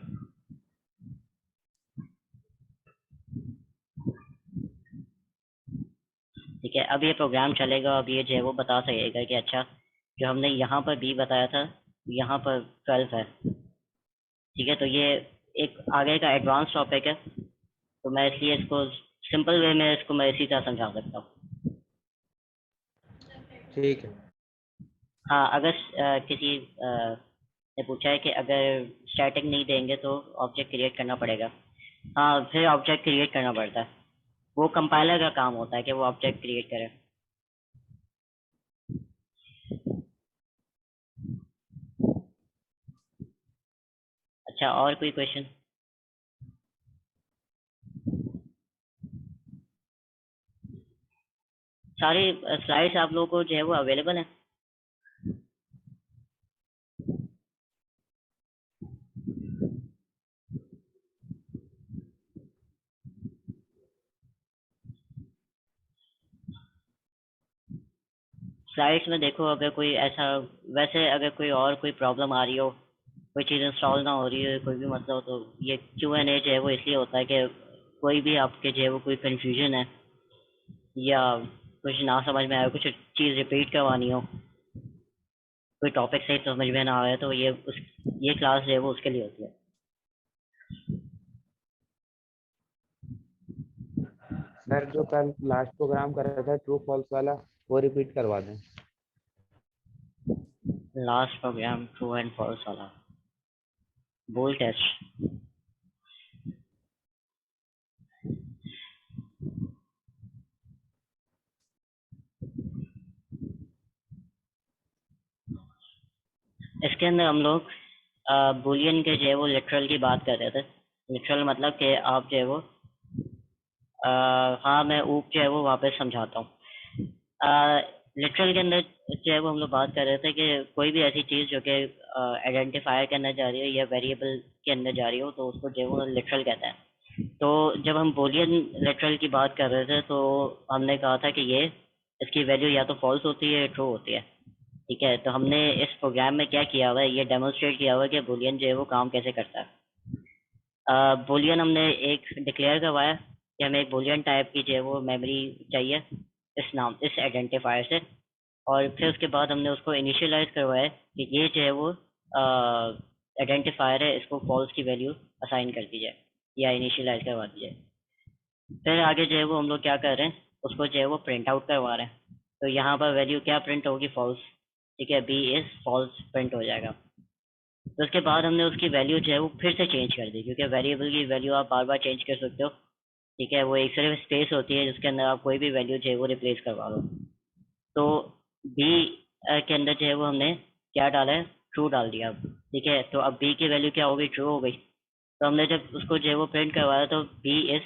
ठीक है, अब ये प्रोग्राम चलेगा। अब ये जो है वो बता सकेगा कि अच्छा जो हमने यहाँ पर बी बताया था यहाँ पर 12 है। ठीक है, तो ये एक आगे का एडवांस टॉपिक है, तो मैं इसलिए इसको सिंपल वे में इसको मैं इसी तरह समझा सकता हूँ। ठीक है। हाँ, अगर किसी ने पूछा है कि अगर स्टैटिक नहीं देंगे तो ऑब्जेक्ट क्रिएट करना पड़ेगा। हाँ, फिर ऑब्जेक्ट क्रिएट करना पड़ता है। वो कंपाइलर का काम होता है कि वो ऑब्जेक्ट क्रिएट करे। अच्छा, और कोई क्वेश्चन? सारी स्लाइड्स आप लोगों को जो है वो अवेलेबल है? स्लाइड्स में देखो, अगर कोई ऐसा, वैसे अगर कोई और कोई प्रॉब्लम आ रही हो, कोई चीज़ इंस्टॉल ना हो रही हो, कोई भी मसला हो, तो ये Q&A जो है वो इसलिए होता है कि कोई भी आपके जो है वो कोई कंफ्यूजन है या कुछ ना समझ में आए, कुछ चीज़ रिपीट करवानी हो, कोई टॉपिक सही समझ में ना आए, तो ये क्लास जो है वो उसके लिए होती है। सर जो कल लास्ट प्रोग्राम कर रहा था ट्रू फॉल्स वाला, वो रिपीट करवा दें। Last program true and false वाला बोल टेस्ट। इसके अंदर हम लोग बुलियन के जो है वो लिटरल की बात कर रहे थे। लिटरल मतलब कि आप जो है वो हाँ, मैं ऊप जो है वो वापस समझाता हूँ। लिटरल के अंदर जो है वो हम लोग बात कर रहे थे कि कोई भी ऐसी चीज़ जो कि आइडेंटिफायर के अंदर जा रही है या वेरिएबल के अंदर जा रही हो, तो उसको जो है वो लिटरल कहते हैं। तो जब हम बुलियन लिटरल की बात कर रहे थे तो हमने कहा था कि ये इसकी वैल्यू या तो फॉल्स होती है या ट्रू होती है। ठीक है, तो हमने इस प्रोग्राम में क्या किया हुआ है, ये डेमोन्स्ट्रेट किया हुआ है कि बुलियन जो है वो काम कैसे करता है। बुलियन हमने एक डिक्लेयर करवाया कि हमें एक बुलियन टाइप की जो है वो मेमोरी चाहिए इस आइडेंटिफायर से, और फिर उसके बाद हमने उसको इनिशियलाइज करवाया कि ये जो है वो आइडेंटिफायर है, इसको फॉल्स की वैल्यू असाइन कर दी जाए या इनिशियलाइज करवा दी जाए। फिर आगे जो है वो हम लोग क्या कर रहे हैं, उसको जो है वो प्रिंट आउट करवा रहे हैं। तो यहाँ पर वैल्यू क्या प्रिंट होगी, फॉल्स। ठीक है, बी इज फॉल्स प्रिंट हो जाएगा। तो उसके बाद हमने उसकी वैल्यू जो है वो फिर से चेंज कर दी, क्योंकि वेरिएबल की वैल्यू आप बार बार चेंज कर सकते हो। ठीक है, वो एक सिर्फ स्पेस होती है जिसके अंदर आप कोई भी वैल्यू जो है वो रिप्लेस करवा लो। तो बी के अंदर जो है वो हमने क्या डाला है, ट्रू डाल दिया अब। ठीक है, तो अब बी की वैल्यू क्या हो गई, ट्रू हो गई। तो हमने जब उसको जो है वो प्रिंट करवाया तो बी इज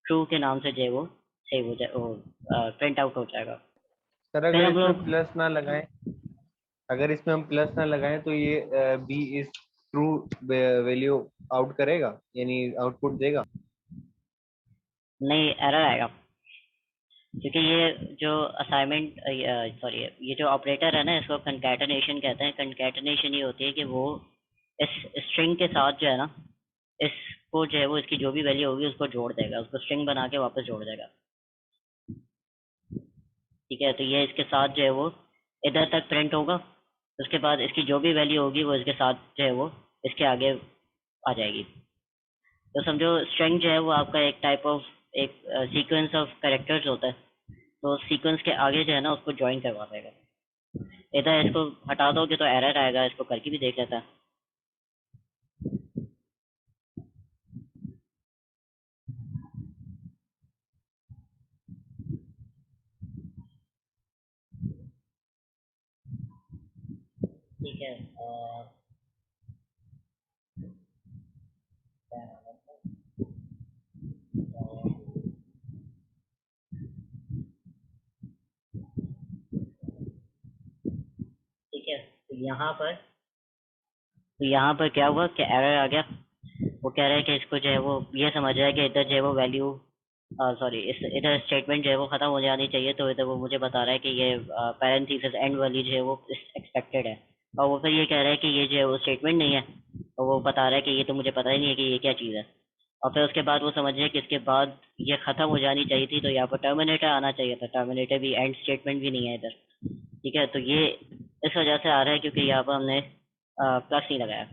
ट्रू के नाम से जो है वो सेव हो जाए, प्रिंट आउट हो जाएगा। सर फिर अगर हम इसमें लोग प्लस ना लगाएं, अगर इसमें हम प्लस ना लगाएं तो ये B is true value out करेगा, यानी आउटपुट देगा। नहीं, एरर आएगा, क्योंकि ये जो असाइनमेंट, सॉरी, ये जो ऑपरेटर है ना, इसको कंकैटेनेशन कहते हैं। कंकैटेनेशन ये होती है कि वो इस स्ट्रिंग के साथ जो है ना, इसको जो है वो इसकी जो भी वैल्यू होगी उसको जोड़ देगा, उसको स्ट्रिंग बना के वापस जोड़ देगा। ठीक है, तो ये इसके साथ जो है वो इधर तक प्रिंट होगा, उसके बाद इसकी जो भी वैल्यू होगी वो इसके साथ जो है वो इसके आगे आ जाएगी। तो समझो स्ट्रिंग जो है वो आपका एक टाइप ऑफ एक सीक्वेंस ऑफ कैरेक्टर्स होता है। तो सीक्वेंस के आगे जो है ना उसको ज्वाइन करवा देगा। इधर इसको हटा दोगे तो एरर आएगा, इसको करके भी देख लेता है। ठीक है, ठीक है, तो यहाँ पर क्या हुआ कि एरर आ गया। वो कह रहा है कि इसको जो है वो ये समझ रहा है कि इधर जो है वो वैल्यू, सॉरी, इस इधर स्टेटमेंट जो है वो खत्म हो जानी चाहिए। तो इधर वो मुझे बता रहा है कि ये पैरेंथेसिस एंड वाली जो है वो एक्सपेक्टेड है, और वो फिर ये कह रहा है कि ये जो है वो स्टेटमेंट नहीं है। और वो बता रहा है कि ये तो मुझे पता ही नहीं है कि ये क्या चीज़ है। और फिर उसके बाद वो समझ रहे कि इसके बाद ये खत्म हो जानी चाहिए थी, तो यहाँ पर टर्मिनेटर आना चाहिए था। टर्मिनेटर भी एंड स्टेटमेंट भी नहीं है इधर। ठीक है, तो ये इस वजह से आ रहा है क्योंकि यहाँ पर हमने प्लस नहीं लगाया।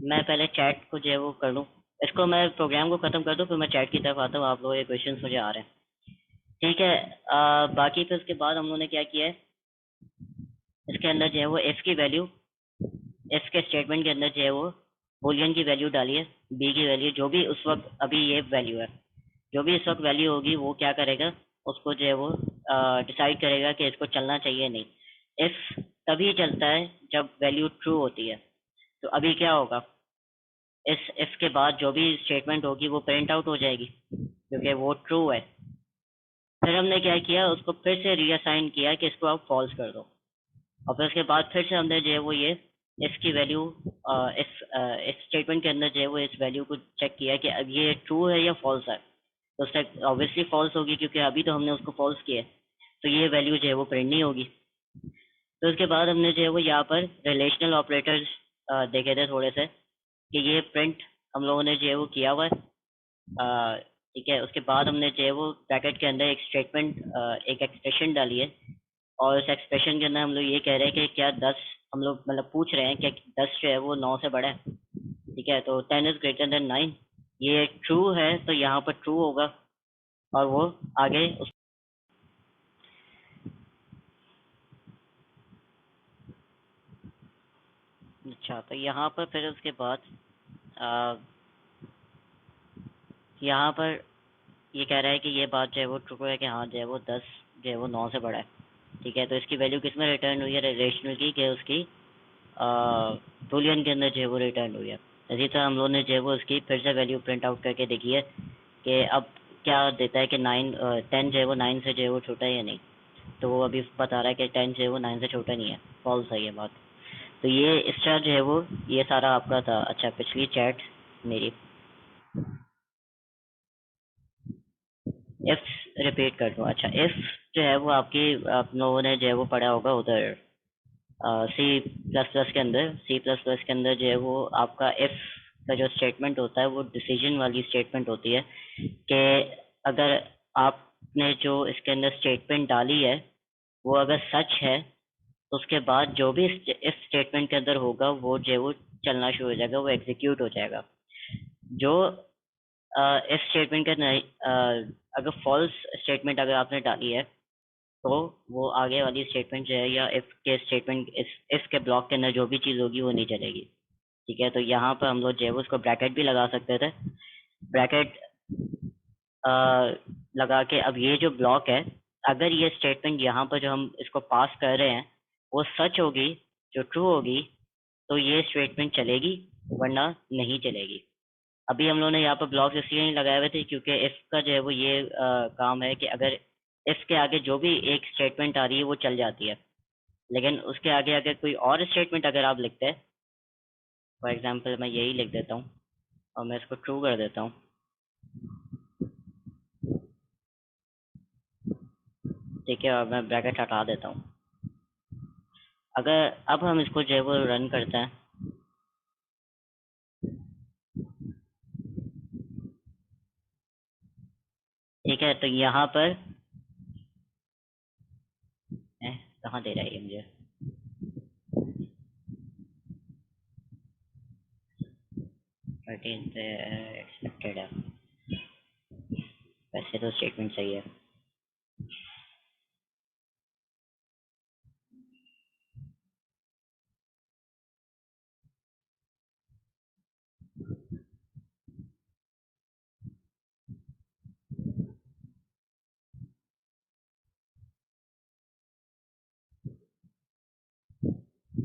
मैं पहले चैट को जो है वो कर लूँ, इसको मैं प्रोग्राम को ख़त्म कर दूँ, फिर मैं चैट की तरफ आता हूँ। आप लोगों के क्वेश्चन मुझे आ रहे हैं। ठीक है, बाकी फिर उसके बाद हम लोगों ने क्या किया है, इसके अंदर जो है वो एफ की वैल्यू, एफ के स्टेटमेंट के अंदर जो है वो बूलियन की वैल्यू डालिए, बी की वैल्यू जो भी उस वक्त अभी ये वैल्यू है, जो भी इस वक्त वैल्यू होगी वो क्या करेगा, उसको जो है वो डिसाइड करेगा कि इसको चलना चाहिए नहीं। इफ तभी चलता है जब वैल्यू ट्रू होती है। तो अभी क्या होगा, इस इफ के बाद जो भी स्टेटमेंट होगी वो प्रिंट आउट हो जाएगी क्योंकि वो ट्रू है। फिर हमने क्या किया, उसको फिर से रीअसाइन किया कि इसको आप फॉल्स कर दो, और फिर उसके बाद फिर से हमने जो है वो ये इफ की वैल्यू, इस स्टेटमेंट के अंदर जो है वो इस वैल्यू को चेक किया कि अब ये ट्रू है या फॉल्स है। तो उससे ऑब्वियसली फॉल्स होगी क्योंकि अभी तो हमने उसको फॉल्स किया है, तो ये वैल्यू जो है वो प्रिंट नहीं होगी। तो उसके बाद हमने जो है वो यहाँ पर रिलेशनल ऑपरेटर्स देखे थे थोड़े से, कि ये प्रिंट हम लोगों ने जो है वो किया हुआ है। ठीक है, उसके बाद हमने जो है वो ब्रैकेट के अंदर एक स्टेटमेंट, एक एक्सप्रेशन डाली है, और उस एक्सप्रेशन के अंदर हम लोग ये कह रहे हैं कि क्या 10, हम लोग मतलब पूछ रहे हैं कि 10 जो है वो 9 से बड़ा है। ठीक है, तो 10 इज ग्रेटर देन 9, ये ट्रू है तो यहाँ पर ट्रू होगा, और वो आगे उस अच्छा, तो यहाँ पर फिर उसके बाद यहाँ पर ये कह रहा है कि ये बात जो है वो ट्रू है कि हाँ जो है वो 10 जो है वो 9 से बड़ा है। ठीक है, तो इसकी वैल्यू किस में रिटर्न हुई है, रिलेशनल की, कि उसकी बूलियन के अंदर जो है वो रिटर्न हुई है। इसी तरह हम लोगों ने जो है वो उसकी फिर से वैल्यू प्रिंट आउट करके देखी है कि अब क्या देता है कि 10 जो है वो 9 से जो है वो छोटा है या नहीं। तो वो अभी बता रहा है कि 10 जो है वो 9 से छोटा नहीं है, फॉल्स है ये बात। तो ये इस तरह जो है वो ये सारा आपका था। अच्छा, पिछली चैट मेरी इफ रिपीट कर दूँ। अच्छा, इफ जो है वो आपकी, आप लोगों ने जो है वो पढ़ा होगा उधर सी प्लस प्लस के अंदर, सी प्लस प्लस के अंदर जो है वो आपका इफ का जो स्टेटमेंट होता है वो डिसीजन वाली स्टेटमेंट होती है, कि अगर आपने जो इसके अंदर स्टेटमेंट डाली है वो अगर सच है तो उसके बाद जो भी इफ स्टेटमेंट के अंदर होगा वो जो है वो चलना शुरू हो जाएगा, वो एग्जीक्यूट हो जाएगा। जो इफ स्टेटमेंट के नहीं, अगर फॉल्स स्टेटमेंट अगर आपने डाली है तो वो आगे वाली स्टेटमेंट जो है, या इफ के स्टेटमेंट, इफ के ब्लॉक के अंदर जो भी चीज़ होगी वो नहीं चलेगी। ठीक है, तो यहाँ पर हम लोग जो है वो उसको ब्रैकेट भी लगा सकते थे। ब्रैकेट लगा के अब ये जो ब्लॉक है, अगर ये स्टेटमेंट यहाँ पर जो हम इसको पास कर रहे हैं वो सच होगी, जो ट्रू होगी, तो ये स्टेटमेंट चलेगी, वरना नहीं चलेगी। अभी हम लोगों ने यहाँ पर ब्लॉक्स इसलिए नहीं लगाए हुए थे क्योंकि इफ का जो है वो ये काम है कि अगर इफ के आगे जो भी एक स्टेटमेंट आ रही है वो चल जाती है, लेकिन उसके आगे अगर कोई और स्टेटमेंट अगर आप लिखते हैं, फॉर एग्जांपल मैं यही लिख देता हूँ और मैं इसको ट्रू कर देता हूँ। ठीक है, और मैं ब्रैकेट हटा देता हूँ। अगर अब हम इसको जो है वो रन करते हैं, ठीक है, तो यहाँ पर कहाँ दे रहा है ये मुझे, 13 से एक्सपेक्टेड है, वैसे तो स्टेटमेंट सही है।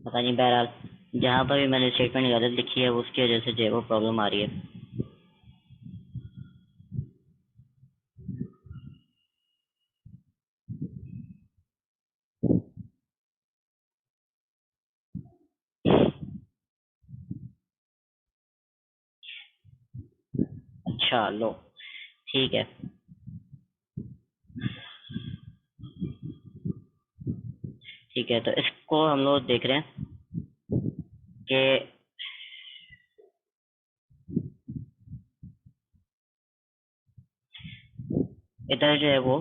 पता नहीं, बहरहाल जहाँ पर भी मैंने स्टेटमेंट गलत लिखी है उसकी वजह से जो है वो प्रॉब्लम आ रही है। अच्छा लो, ठीक है, ठीक है, तो इसको हम लोग देख रहे हैं कि इधर जो है वो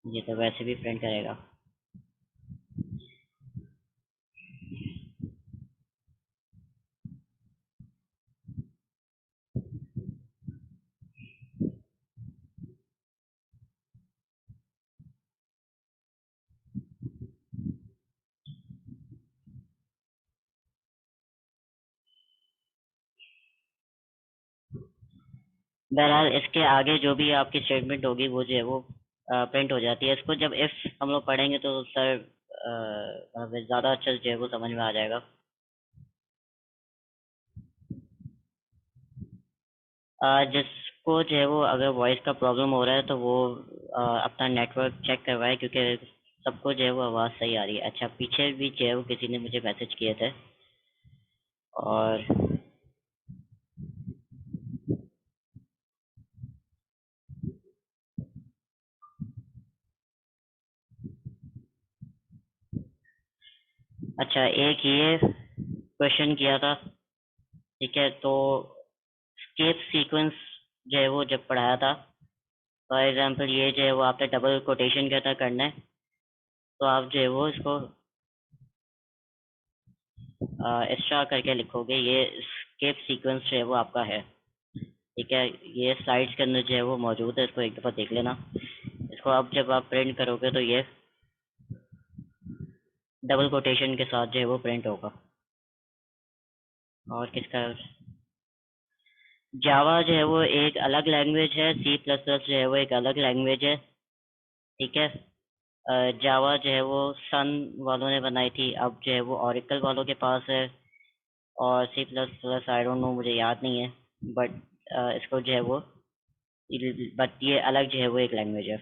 ये तो वैसे भी प्रिंट करेगा। बहरहाल इसके आगे जो भी आपकी स्टेटमेंट होगी वो जो है वो प्रिंट हो जाती है। इसको जब इफ हम लोग पढ़ेंगे तो सर ज़्यादा अच्छे से जो है वो समझ में आ जाएगा। जिसको जो है वो अगर वॉइस का प्रॉब्लम हो रहा है तो वो अपना नेटवर्क चेक करवाए, क्योंकि सबको जो है वो आवाज़ सही आ रही है। अच्छा, पीछे भी जो है वो किसी ने मुझे मैसेज किए थे और अच्छा एक ये क्वेश्चन किया था, ठीक है। तो स्केप सीक्वेंस जो है वो जब पढ़ाया था, फॉर एग्जांपल ये जो है वो आपने डबल कोटेशन के अंदर करना है, तो आप जो है वो इसको एक्स्ट्रा करके लिखोगे। ये स्केप सीक्वेंस जो है वो आपका है, ठीक है। ये स्लाइड्स के अंदर जो है वो मौजूद है, इसको एक दफ़ा देख लेना। इसको अब जब आप प्रिंट करोगे तो ये डबल कोटेशन के साथ जो है वो प्रिंट होगा। और किसका जावा जो है वो एक अलग लैंग्वेज है, सी प्लस प्लस जो है वो एक अलग लैंग्वेज है, ठीक है। जावा जो है वो सन वालों ने बनाई थी, अब जो है वो ओरेकल वालों के पास है। और C plus plus I don't know, मुझे याद नहीं है, बट इसको जो है वो बट ये अलग जो है वो एक लैंग्वेज है।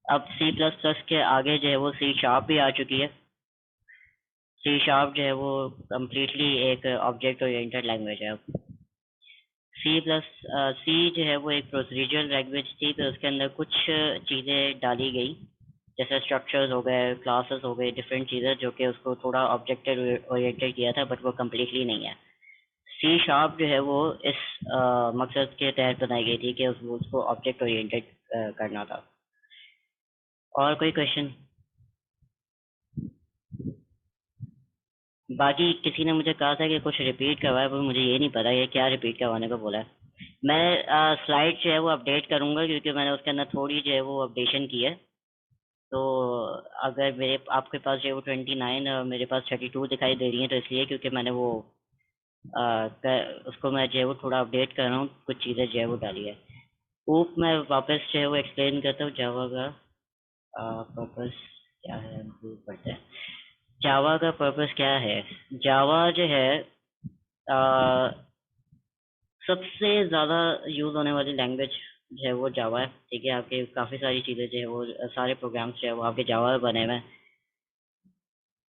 अब सी प्लस प्लस के आगे जो है वो सी शार्प भी आ चुकी है। सी शार्प जो है वो कम्प्लीटली एक ऑब्जेक्ट ओरिएंटेड लैंग्वेज है। सी प्लस सी जो है वो एक प्रोसीजरल लैंग्वेज थी, तो उसके अंदर कुछ चीज़ें डाली गई, जैसे स्ट्रक्चर्स हो गए, क्लासेस हो गए, डिफरेंट चीज़ें जो कि उसको थोड़ा ऑब्जेक्ट ओरिएंटेड किया था, बट वो कम्प्लीटली नहीं है। सी शार्प जो है वो इस मकसद के तहत बनाई गई थी कि उसको ऑब्जेक्ट ओरिएंटेड करना था। और कोई क्वेश्चन? बाकी किसी ने मुझे कहा था कि कुछ रिपीट करवाए, पर मुझे ये नहीं पता ये क्या रिपीट करवाने को बोला है। मैं स्लाइड जो है वो अपडेट करूँगा, क्योंकि मैंने उसके अंदर थोड़ी जो है वो अपडेशन की है। तो अगर मेरे आपके पास जो है वो 29 और मेरे पास 32 दिखाई दे रही है, तो इसलिए क्योंकि मैंने वो उसको मैं जो है वो थोड़ा अपडेट कर रहा हूँ, कुछ चीज़ें जो है वो डाली है। ऊप मैं वापस जो है वो एक्सप्लेन करता हूँ जावा का पर्पस क्या है, हम पढ़ते हैं। जावा का पर्पस क्या है? जावा जो है सबसे ज़्यादा यूज़ होने वाली लैंग्वेज जो है वो जावा है, ठीक है। आपके काफ़ी सारी चीज़ें जो है वो सारे प्रोग्राम्स जो है वो आपके जावा में बने हुए हैं।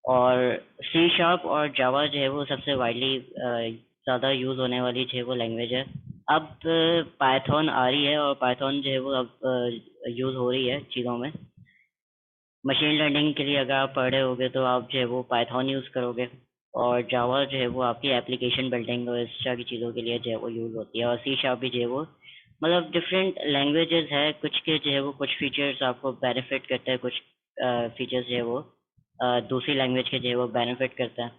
और सी शार्प और जावा जो है वो सबसे वाइडली ज़्यादा यूज़ होने वाली जो है वो लैंग्वेज है। अब पाइथन आ रही है, और पाइथन जो है वो अब यूज़ हो रही है चीज़ों में। मशीन लर्निंग के लिए अगर आप पढ़ रहे होगे तो आप जो है वो पाइथन यूज़ करोगे, और जावा जो है वो आपकी एप्लीकेशन बिल्डिंग और इस तरह की चीज़ों के लिए जो है वो यूज़ होती है। और सी शार्प भी जो है वो मतलब डिफरेंट लैंग्वेजेस है, कुछ के जो है वो कुछ फीचर्स आपको बेनिफिट करते हैं, कुछ फीचर्स जो है वो दूसरी लैंग्वेज के जो है वो बेनिफिट करता है,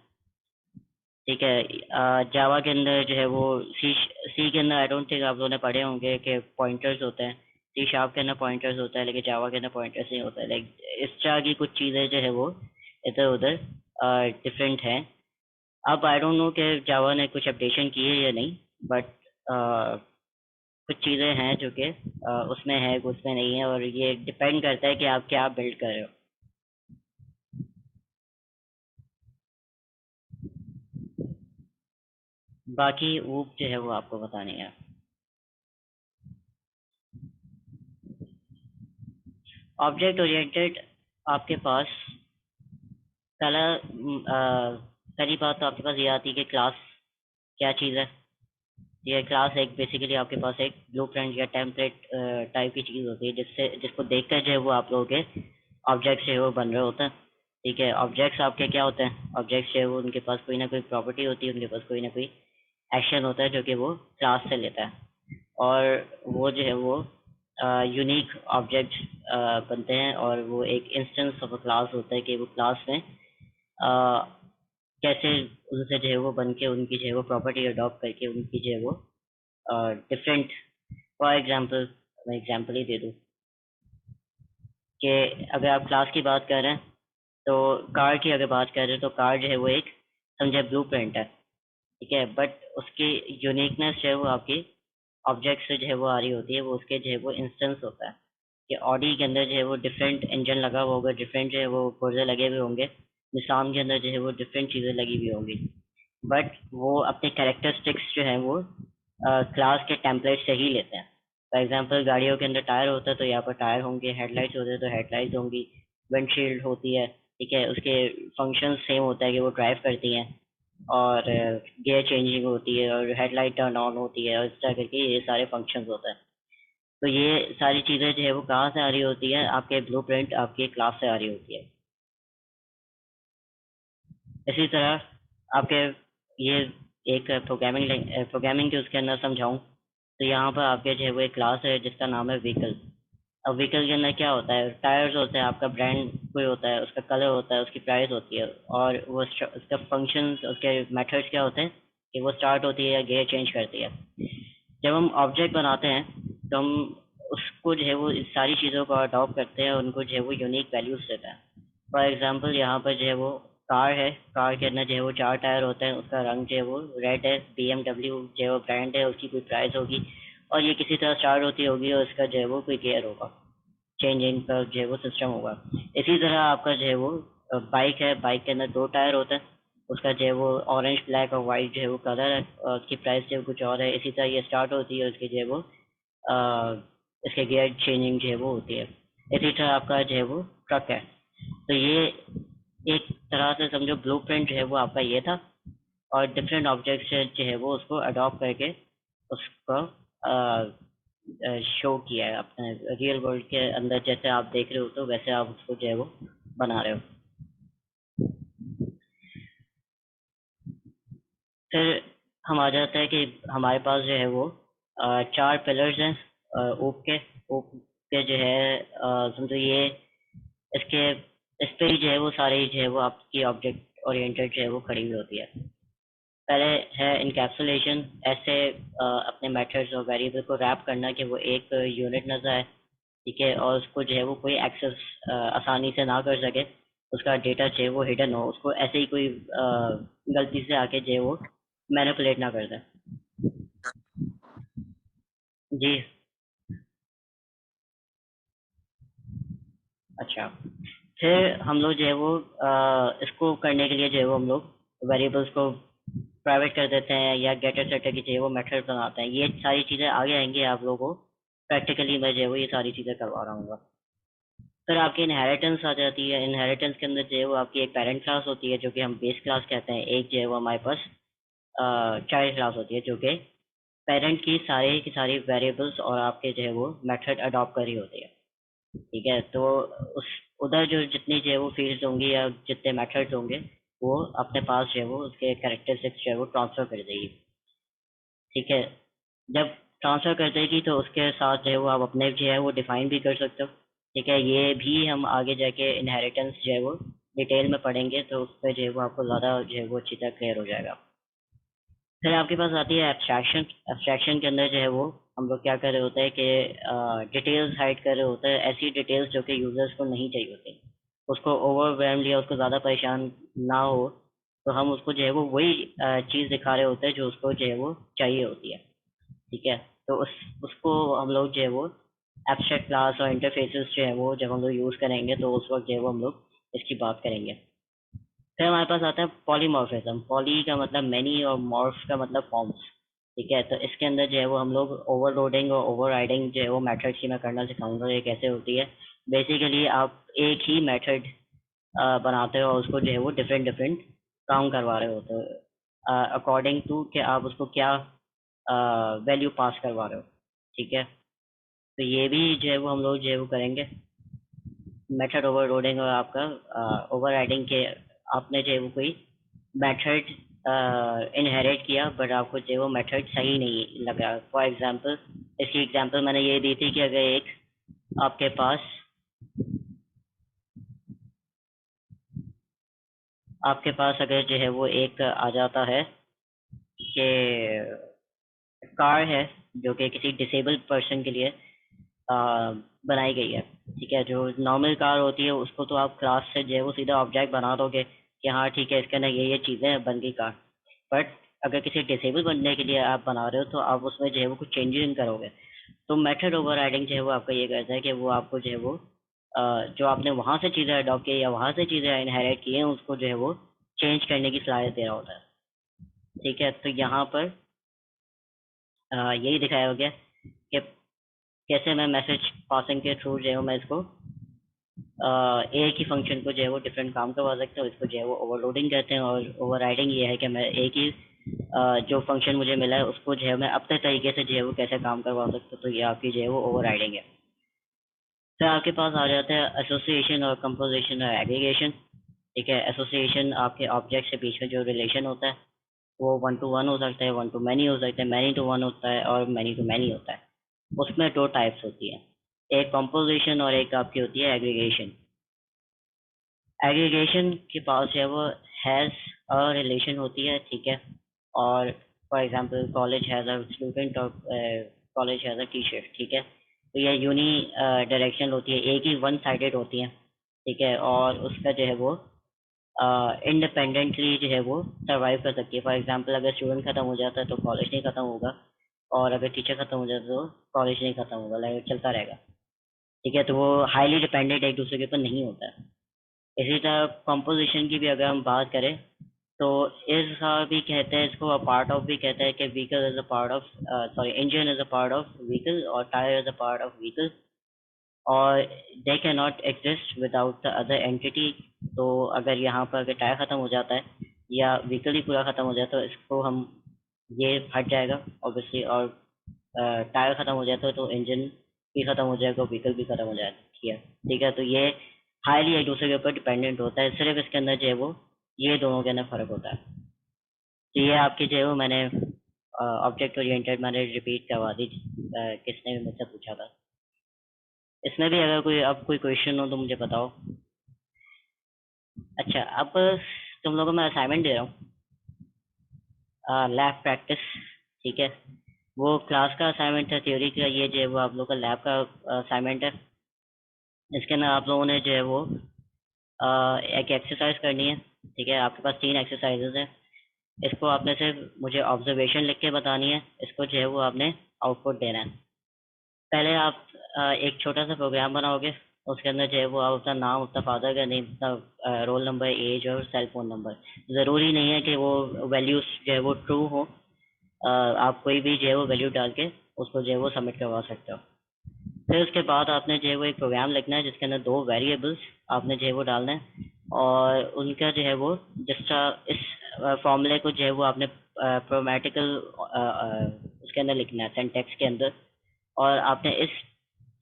ठीक है। जावा के अंदर जो है वो सी के अंदर आई डोंट थिंक आप लोगों ने पढ़े होंगे कि पॉइंटर्स होते हैं। सी शार्प के अंदर पॉइंटर्स होता है, लेकिन जावा के अंदर पॉइंटर्स नहीं होता है। लाइक इस तरह की कुछ चीज़ें जो है वो इधर उधर डिफरेंट हैं। अब आई डोंट नो कि जावा ने कुछ अपडेशन की है या नहीं, बट कुछ चीज़ें हैं जो कि उसमें है, कुछ उसमें नहीं है, और ये डिपेंड करता है कि आप क्या बिल्ड कर रहे हो। बाकी ऊप जो है वो आपको बतानी है। ऑब्जेक्ट ओरिएंटेड आपके पास पहली बात तो आपके पास ये आती है कि क्लास क्या चीज़ है। ये क्लास एक बेसिकली आपके पास एक ब्लूप्रिंट या टेम्पलेट टाइप की चीज़ होती है, जिसको देखकर जो है वो आप लोगों के ऑब्जेक्ट्स जो है वो बन रहे होते हैं, ठीक है। ऑब्जेक्ट्स आपके क्या होते हैं? ऑब्जेक्ट्स जो है वो उनके पास कोई ना कोई प्रॉपर्टी होती है, उनके पास कोई ना कोई एक्शन होता है जो कि वो क्लास से लेता है, और वो जो है वो यूनिक ऑब्जेक्ट बनते हैं और वो एक इंस्टेंस ऑफ अ क्लास होता है कि वो क्लास में कैसे उनसे जो है वो बन के उनकी जो है वो प्रॉपर्टी अडॉप्ट करके उनकी जो है वो डिफरेंट, फॉर एग्जांपल मैं एग्जांपल ही दे दूँ कि अगर आप क्लास की बात कर रहे हैं तो कार की अगर बात कर रहे हैं तो कार जो है वो एक समझे ब्लूप्रिंट है, ठीक है, बट उसकी यूनिकनेस जो है वो आपकी ऑब्जेक्ट से जो है वो आ रही होती है, वो उसके जो है वो इंस्टेंस होता है कि ऑडी के अंदर जो है वो डिफरेंट इंजन लगा हुआ होगा, डिफरेंट जो है वो पुर्जे लगे हुए होंगे, निशान के अंदर जो है वो डिफरेंट चीज़ें लगी हुई होंगी, बट वो अपने कैरेक्टरिस्टिक्स जो है वो क्लास के टेम्पलेट से ही लेते हैं। फॉर एग्जांपल गाड़ियों के अंदर टायर होता है तो यहाँ पर टायर होंगे, हेडलाइट्स होते हैं तो हेडलाइट्स होंगी, विंडशील्ड होती है, ठीक है, उसके फंक्शन सेम होता है कि वो ड्राइव करती हैं और गियर चेंजिंग होती है और हेडलाइट टर्न ऑन होती है और इस तरह करके ये सारे फंक्शंस होते हैं। तो ये सारी चीज़ें जो है वो कहाँ से आ रही होती है, आपके ब्लूप्रिंट आपके क्लास से आ रही होती है। इसी तरह आपके ये एक प्रोग्रामिंग के उसके अंदर समझाऊँ तो यहाँ पर आपके जो है वो एक क्लास है जिसका नाम है व्हीकल। अब व्हीकल के अंदर क्या होता है, टायर्स होते हैं, आपका ब्रांड कोई होता है, उसका कलर होता है, उसकी प्राइस होती है और वो उसका फंक्शंस, उसके मेथड्स क्या होते हैं कि वो स्टार्ट होती है या गियर चेंज करती है। जब हम ऑब्जेक्ट बनाते हैं तो हम उसको जो है वो इस सारी चीज़ों को अडॉप्ट करते हैं और उनको जो है वो यूनिक वैल्यूज देते हैं। फॉर एग्जांपल यहाँ पर जो है वो कार है, कार के अंदर जो है वो 4 टायर होते हैं, उसका रंग जो है वो रेड है, BMW जो है वो ब्रांड है, उसकी कोई प्राइस होगी और ये किसी तरह स्टार्ट होती होगी और इसका जो है वो कोई गियर होगा, चेंजिंग का जो है वो सिस्टम होगा। इसी तरह आपका जो है वो बाइक है, बाइक के अंदर 2 टायर होते हैं, उसका जो है वो ऑरेंज, ब्लैक और वाइट जो है वो कलर है और उसकी प्राइस जो है कुछ और है। इसी तरह ये स्टार्ट होती है, उसकी जो है वो इसके गियर चेंजिंग जो है वो होती है। इसी तरह आपका जो है वो ट्रक है। तो ये एक तरह से समझो ब्लूप्रिंट जो है वो आपका ये था और डिफरेंट ऑब्जेक्ट्स जो है वो उसको अडॉप्ट करके उसको शो किया है अपने रियल वर्ल्ड के अंदर, जैसे आप देख रहे हो तो वैसे आप उसको जो है वो बना रहे हो। फिर हम आ जाते हैं कि हमारे पास जो है वो 4 पिलर्स हैं ओप के जो है समझो ये इसके इस पे ही जो है वो सारे जो है वो आपकी ऑब्जेक्ट ओरिएंटेड जो है वो खड़ी हुई होती है। पहले है इनकैप्सुलेशन, ऐसे अपने मेथड्स और वेरिएबल को रैप करना कि वो एक यूनिट नजर आए, ठीक है, और उसको जो है वो कोई एक्सेस आसानी से ना कर सके, उसका डेटा जो है वो हिडन हो, उसको ऐसे ही कोई गलती से आके जो है वो मैनिपुलेट ना कर दे। जी अच्छा, फिर हम लोग जो है वो इसको करने के लिए जो है वो हम लोग वेरिएबल्स को प्राइवेट कर देते हैं या गेटर सेटर की जो है वो मेथड बनाते हैं। ये सारी चीज़ें आगे आएंगी, आप लोगों को प्रैक्टिकली मैं जो है वो ये सारी चीज़ें करवा रहा हूँ। फिर आपकी इनहेरिटेंस आ जाती है। इनहेरिटेंस के अंदर जो है वो आपकी एक पेरेंट क्लास होती है जो कि हम बेस क्लास कहते हैं। एक जो है वो हमारे पास चाइल्ड क्लास होती है जो कि पेरेंट की सारी वेरिएबल्स और आपके जो है वो मेथड अडॉप्ट कर रही होती है, ठीक है। तो उस उधर जो जितनी जो है वो फील्ड्स होंगी या जितने मेथड्स होंगे वो अपने पास जो है वो उसके कैरेक्टरिस्टिक्स जो है वो ट्रांसफर कर देगी, ठीक है। जब ट्रांसफर कर देगी तो उसके साथ जो है वो आप अपने जो है वो डिफाइन भी कर सकते हो, ठीक है। ये भी हम आगे जाके इनहेरिटेंस जो है वो डिटेल में पढ़ेंगे तो उस पर जो है वो आपको ज़्यादा जो है वो अच्छी तरह क्लियर हो जाएगा। फिर आपके पास आती है एब्स्ट्रैक्शन। एब्स्ट्रैक्शन के अंदर जो है वो हम लोग क्या कर रहे होते हैं कि डिटेल्स हाइड कर रहे होते हैं, ऐसी डिटेल्स जो कि यूजर्स को नहीं चाहिए होती, उसको ओवरवेल्म या उसको ज़्यादा परेशान ना हो, तो हम उसको जो है वो वही चीज़ दिखा रहे होते हैं जो उसको जो है वो चाहिए होती है, ठीक है। तो उसको हम लोग जो है वो एब्स्ट्रैक्ट क्लास और इंटरफेसेस जो है वो जब हम लोग यूज़ करेंगे तो उस वक्त जो है वो हम लोग इसकी बात करेंगे। फिर हमारे पास आता है पॉलीमॉर्फिज्म। पॉली का मतलब मैनी और मॉर्फ का मतलब फॉर्म्स, ठीक है। तो इसके अंदर जो है वो हम लोग ओवरलोडिंग और ओवरराइडिंग जो है वो मेथड्स की मैं करना सिखाऊंगा ये कैसे होती है। बेसिकली आप एक ही मेथड बनाते हो और उसको जो है वो डिफरेंट काम करवा रहे होते हो अकॉर्डिंग टू कि आप उसको क्या वैल्यू पास करवा रहे हो, ठीक है। तो ये भी जो है वो हम लोग जो है वो करेंगे। मेथड ओवरलोडिंग और आपका ओवरराइडिंग के आपने जो है वो कोई मेथड इनहेरिट किया बट आपको जो है वो मेथड सही नहीं लगा। फॉर एग्जांपल इसकी एग्जांपल मैंने ये दी थी कि अगर एक आपके पास अगर जो है वो एक आ जाता है कि कार है जो कि किसी डिसेबल्ड पर्सन के लिए बनाई गई है, ठीक है। जो नॉर्मल कार होती है उसको तो आप क्लास से जो है वो सीधा ऑब्जेक्ट बना दोगे कि हाँ ठीक है इसके अंदर ये चीज़ें हैं, बन गई कार। बट अगर किसी डिसेबल बनने के लिए आप बना रहे हो तो आप उसमें जो है वो कुछ चेंजेस करोगे। तो मेथड ओवरराइडिंग जो है वो आपका ये करता है कि वो आपको जो है वो जो आपने वहाँ से चीज़ें अडॉप्ट की या वहाँ से चीज़ें इनहेरिट की हैं उसको जो है वो चेंज करने की सलाहियत दे रहा होता है, ठीक है। तो यहाँ पर यही दिखाया गया कि कैसे मैं मैसेज पासिंग के थ्रू जो है मैं इसको एक ही फंक्शन को जो है वो डिफरेंट काम करवा सकता हूँ। इसको जो है वो ओवरलोडिंग कहते हैं। और ओवरराइडिंग ये है कि मैं एक ही जो फंक्शन मुझे मिला है उसको जो है मैं अपने तरीके से जो है वो कैसे काम करवा सकता हूँ। तो ये आपकी जो है वो ओवरराइडिंग है। फिर आपके पास आ जाता है एसोसिएशन और कंपोजिशन और एग्रीगेशन, ठीक है। एसोसिएशन आपके ऑब्जेक्ट से बीच में जो रिलेशन होता है वो 1 to 1 हो सकता है, 1 to many हो सकता है, many to 1 होता है और many to many होता है। उसमें दो टाइप्स होती है, एक कंपोजिशन और एक आपकी होती है एग्रीगेशन। एग्रीगेशन के पास जो है वो हैज़ अ रिलेशन होती है, ठीक है। और for example college has a student और कॉलेज हैज़ अ टीचर, ठीक है। तो ये यूनी डायरेक्शन होती है, एक ही वन साइडेड होती है, ठीक है। और उसका जो है वो इंडिपेंडेंटली जो है वो सर्वाइव कर सकती है। फॉर एग्जांपल अगर स्टूडेंट खत्म हो जाता है तो कॉलेज नहीं खत्म होगा, और अगर टीचर खत्म हो जाता है तो कॉलेज नहीं खत्म होगा, लाइक चलता रहेगा, ठीक है। तो वो हाईली डिपेंडेंट एक दूसरे के ऊपर नहीं होता है। इसी तरह कंपोजिशन की भी अगर हम बात करें तो इसका भी कहते हैं, इसको अ पार्ट ऑफ भी कहते हैं कि vehicle is a part of engine is a part of vehicle और tyre is a part of vehicle, और they can not exist without the other entity. तो अगर यहाँ पर अगर टायर ख़त्म हो जाता है या व्हीकल ही पूरा ख़त्म हो जाए तो इसको हम ये हट जाएगा ऑब्वियसली, और टायर ख़त्म हो जाता है तो इंजन भी ख़त्म हो जाएगा, व्हीकल भी ख़त्म हो जाएगा, ठीक है। तो ये हाईली एक दूसरे के ऊपर डिपेंडेंट होता है, सिर्फ इसके अंदर जो है वो ये दोनों के अंदर फ़र्क होता है। तो ये आपकी जो है वो मैंने ऑब्जेक्ट ओरिएंटेड मैंने रिपीट करवा दी, किसने भी मुझसे पूछा था। इसमें भी अगर कोई क्वेश्चन हो तो मुझे बताओ। अच्छा, अब तुम लोगों को मैं असाइनमेंट दे रहा हूँ, लैब प्रैक्टिस, ठीक है। वो क्लास का असाइनमेंट है, थ्योरी का ये जो है वो आप लोग का लैब का असाइनमेंट है। इसके अंदर आप लोगों ने जो है वो एक एक्सरसाइज करनी है, ठीक है। आपके पास 3 एक्सरसाइजेज हैं। इसको आपने सिर्फ मुझे ऑब्जर्वेशन लिख के बतानी है, इसको जो है वो आपने आउटपुट देना है। पहले आप एक छोटा सा प्रोग्राम बनाओगे, उसके अंदर जो है वो आप अपना नाम, अपना फादर का नेम, अपना रोल नंबर, एज और सेल फोन नंबर। ज़रूरी नहीं है कि वो वैल्यूज जो है वो ट्रू हो, आप कोई भी जो है वो वैल्यू डाल के उसको जो है वो सबमिट करवा सकते हो। फिर उसके बाद आपने जो है वो एक प्रोग्राम लिखना है जिसके अंदर 2 वेरिएबल्स आपने जो है वो डालना है, और उनका जो है वो जिसका इस फॉर्मूले को जो है वो आपने प्रोग्रामेटिकल उसके अंदर लिखना है, सिंटैक्स के अंदर, और आपने इस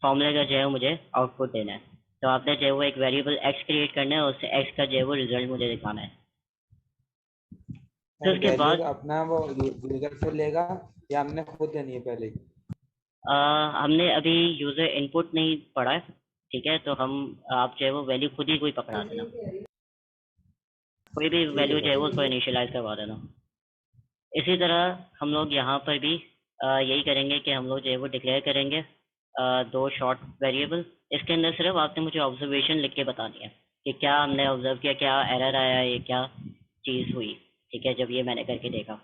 फॉर्मूले का जो है मुझे आउटपुट देना है। तो आपने जो है वो एक वेरिएबल एक्स क्रिएट करना है और उस एक्स का जो है वो रिजल्ट मुझे दिखाना है। फिर उसके वैल्यूज बाद अपना वो यूजर से लेगा या हमने खुद देनी है पहले? हमने अभी यूजर इनपुट नहीं पढ़ा है, ठीक है। तो आप जो है वो वैल्यू खुद ही कोई पकड़ा देना, कोई भी ठीक वैल्यू है जो है वो सर। उसको इनिशियलाइज करवा देना। इसी तरह हम लोग यहाँ पर भी यही करेंगे कि हम लोग जो है वो डिक्लेयर करेंगे 2 शॉर्ट वेरिएबल। इसके अंदर सिर्फ आपने मुझे ऑब्जर्वेशन लिख के बतानी है कि क्या हमने ऑब्जर्व किया, क्या एरर आया, ये क्या चीज़ हुई, ठीक है, जब ये मैंने करके देखा।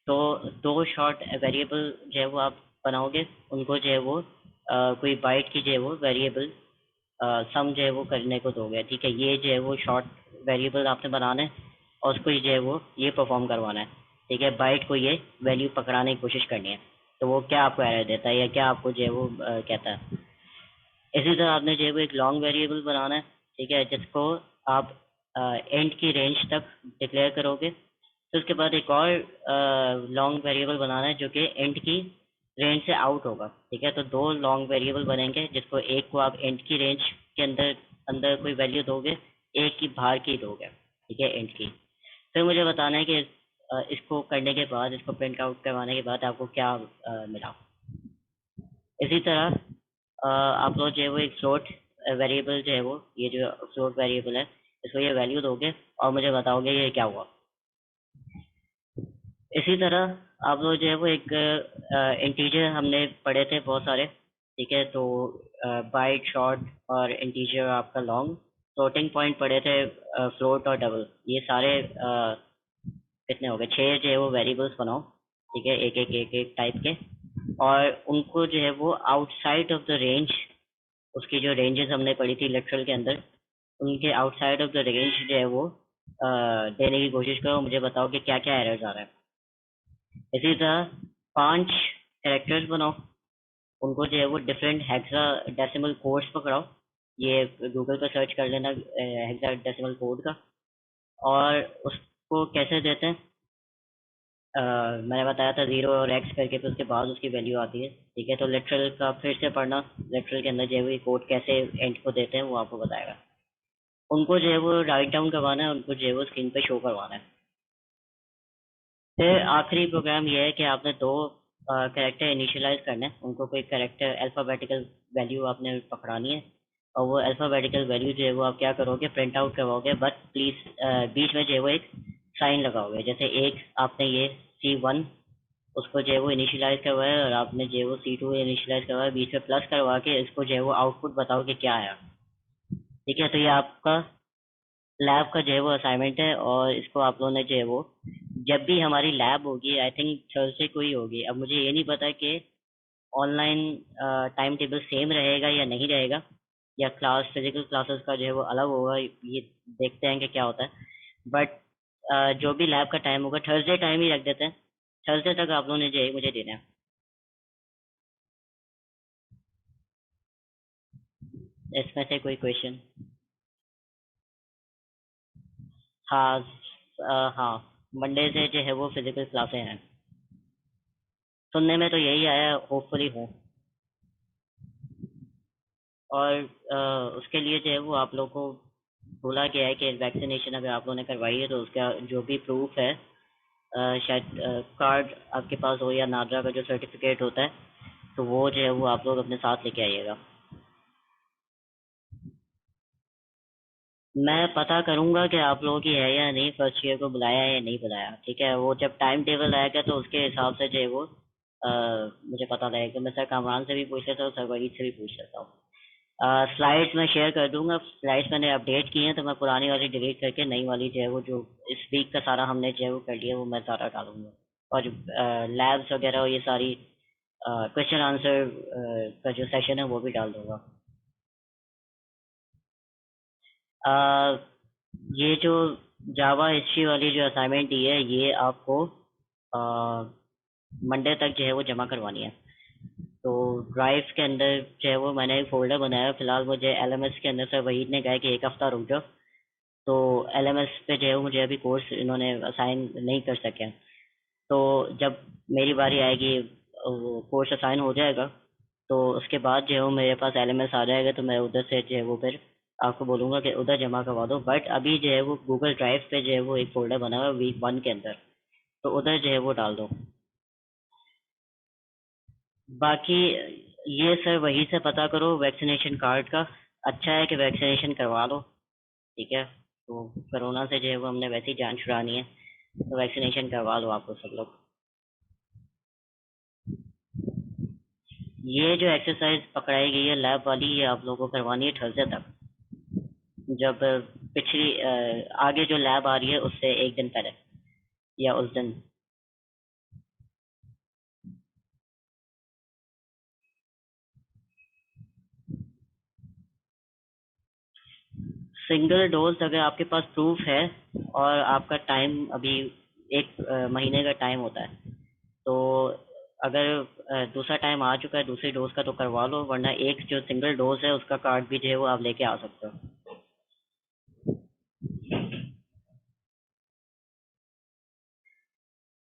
तो 2 शॉर्ट वेरिएबल जो है वो आप बनाओगे, उनको जो है वो कोई बाइट की जो है वो वेरिएबल सम जो है वो करने को दोगे, ठीक है। ये जो है वो शॉर्ट वेरिएबल आपने बनाना है और उसको जो है वो ये परफॉर्म करवाना है, ठीक है। बाइट को ये वैल्यू पकड़ाने की कोशिश करनी है, तो वो क्या आपको एरर देता है या क्या आपको जो है वो कहता है। इसी तरह आपने जो है वो एक लॉन्ग वेरिएबल बनाना है, ठीक है, जिसको आप एंड की रेंज तक डिक्लेयर करोगे। तो उसके बाद एक और लॉन्ग वेरिएबल बनाना है जो कि एंड की रेंज से आउट होगा, ठीक है। तो 2 लॉन्ग वेरिएबल बनेंगे, जिसको एक को आप एंड की रेंज के अंदर अंदर कोई वैल्यू दोगे, एक की बाहर की दोगे, ठीक है, एंड की। फिर मुझे बताना है कि इसको करने के बाद, इसको प्रिंट आउट करवाने के बाद आपको क्या मिला। इसी तरह आप लोग जो है वो एक फ्लोट वेरिएबल जो है वो, ये जो फ्लोट वेरिएबल है, इसको ये वैल्यू दोगे और मुझे बताओगे ये क्या हुआ। इसी तरह आप लोग जो है वो एक इंटीजर हमने पढ़े थे बहुत सारे, ठीक है, तो बाइट, शॉर्ट और इंटीजर आपका लॉन्ग, फ्लोटिंग पॉइंट पढ़े थे, फ्लोट और डबल, ये सारे कितने हो गए, 6 जो है वो वेरिएबल्स बनाओ, ठीक है, एक टाइप के, और उनको जो है वो आउटसाइड ऑफ द रेंज, उसकी जो रेंजेस हमने पढ़ी थी इलेक्ट्रल के अंदर, उनके आउटसाइड ऑफ द रेंज जो है वो देने की कोशिश करो, मुझे बताओ कि क्या क्या एरर्स आ रहा है। इसी तरह 5 कैरेक्टर्स बनाओ, उनको जो है वो डिफरेंट हेक्सा डेसिमल कोड्स पकड़ाओ, ये गूगल पर सर्च कर लेना हेक्सा डेसिमल कोड का, और उसको कैसे देते हैं, मैंने बताया था 0 और x करके, फिर उसके बाद उसकी वैल्यू आती है, ठीक है। तो लेटरल का फिर से पढ़ना, लेटरल के अंदर जो है वो ये कोड कैसे एंड को देते हैं वो आपको बताएगा। उनको जो है वो राइट डाउन करवाना है, उनको जो है वो स्क्रीन पे शो करवाना है। फिर आखिरी प्रोग्राम ये है कि आपने 2 कैरेक्टर इनिशियलाइज करने हैं, उनको कोई कैरेक्टर अल्फ़ाबेटिकल वैल्यू आपने पकड़ानी है, और वो अल्फ़ाबेटिकल वैल्यू जो है वो आप क्या करोगे, प्रिंट आउट करवाओगे, बट प्लीज़ बीच में जो है वो एक साइन लगाओगे, जैसे एक आपने ये C1 उसको जो है वो इनिशियलाइज करवाया और आपने जो है वो C2 इनिशियलाइज करवाया, बीच में प्लस करवा के इसको जो है वो आउटपुट बताओ कि क्या आया, ठीक है। तो ये आपका लैब का जो है वो असाइनमेंट है, और इसको आप लोगों ने जो है वो, जब भी हमारी लैब होगी, आई थिंक थर्सडे को ही होगी, अब मुझे ये नहीं पता कि ऑनलाइन टाइम टेबल सेम रहेगा या नहीं रहेगा, या क्लास फिजिकल क्लासेस का जो है वो अलग होगा, ये देखते हैं कि क्या होता है, बट जो भी लैब का टाइम होगा थर्सडे टाइम ही रख देते हैं, थर्सडे तक आप लोगों ने जो है मुझे देना है। इसमें से कोई क्वेश्चन? हाँ, हाँ, मंडे से जो है वो फिजिकल क्लासें हैं, सुनने में तो यही आया, होपफुली हो। और उसके लिए जो है वो आप लोग को बोला गया है कि वैक्सीनेशन अगर आप लोगों ने करवाई है तो उसका जो भी प्रूफ है, शायद कार्ड आपके पास हो या नादरा का जो सर्टिफिकेट होता है, तो वो जो है वो आप लोग अपने साथ लेके आइएगा। मैं पता करूंगा कि आप लोगों की है या नहीं, फर्स्ट ईयर को बुलाया है या नहीं बुलाया, ठीक है। वो जब टाइम टेबल आएगा तो उसके हिसाब से जो है वो मुझे पता लगेगा। मैं सर कामरान से भी पूछ लेता हूँ, सर वहीद से भी पूछ लेता हूँ। स्लाइड्स मैं शेयर कर दूंगा, स्लाइड्स मैंने अपडेट की हैं, तो मैं पुरानी वाली डिलीट करके नई वाली जो है वो, जो इस वीक का सारा हमने जो है वो कर लिया, वो मैं सारा डालूंगा, और लैब्स वगैरह और ये सारी क्वेश्चन आंसर का जो सेशन है वो भी डाल दूंगा। ये जो जावा हिस्ट्री वाली जो असाइनमेंट दी है, ये आपको मंडे तक जो है वो जमा करवानी है। तो ड्राइव के अंदर जो है वो मैंने एक फोल्डर बनाया, फिलहाल मुझे एलएमएस के अंदर से वहीद ने कहा कि एक हफ्ता रुक जाओ, तो एलएमएस पे जो है वो मुझे अभी कोर्स इन्होंने असाइन नहीं कर सके, तो जब मेरी बारी आएगी कोर्स असाइन हो जाएगा, तो उसके बाद जो है वो मेरे पास एलएमएस आ जाएगा, तो मैं उधर से जो है वो फिर आपको बोलूँगा कि उधर जमा करवा दो। बट अभी जो है वो गूगल ड्राइव पे जो है वो एक फोल्डर बना हुआ है वीक 1 के अंदर, तो उधर जो है वो डाल दो। बाकी ये सर वहीं से पता करो वैक्सीनेशन कार्ड का, अच्छा है कि वैक्सीनेशन करवा लो, ठीक है। तो कोरोना से जो है वो हमने वैसे ही जान छुड़ानी है, तो वैक्सीनेशन करवा लो आप लोग सब लोग। ये जो एक्सरसाइज पकड़ाई गई है लैब वाली, ये आप लोगों को करवानी है थर्सडे तक, जब पिछली आगे जो लैब आ रही है उससे एक दिन पहले या उस दिन। सिंगल डोज अगर आपके पास प्रूफ है और आपका टाइम अभी 1 महीने का टाइम होता है, तो अगर दूसरा टाइम आ चुका है दूसरी डोज का तो करवा लो, वरना एक जो सिंगल डोज है उसका कार्ड भी जो है वो आप लेके आ सकते हो।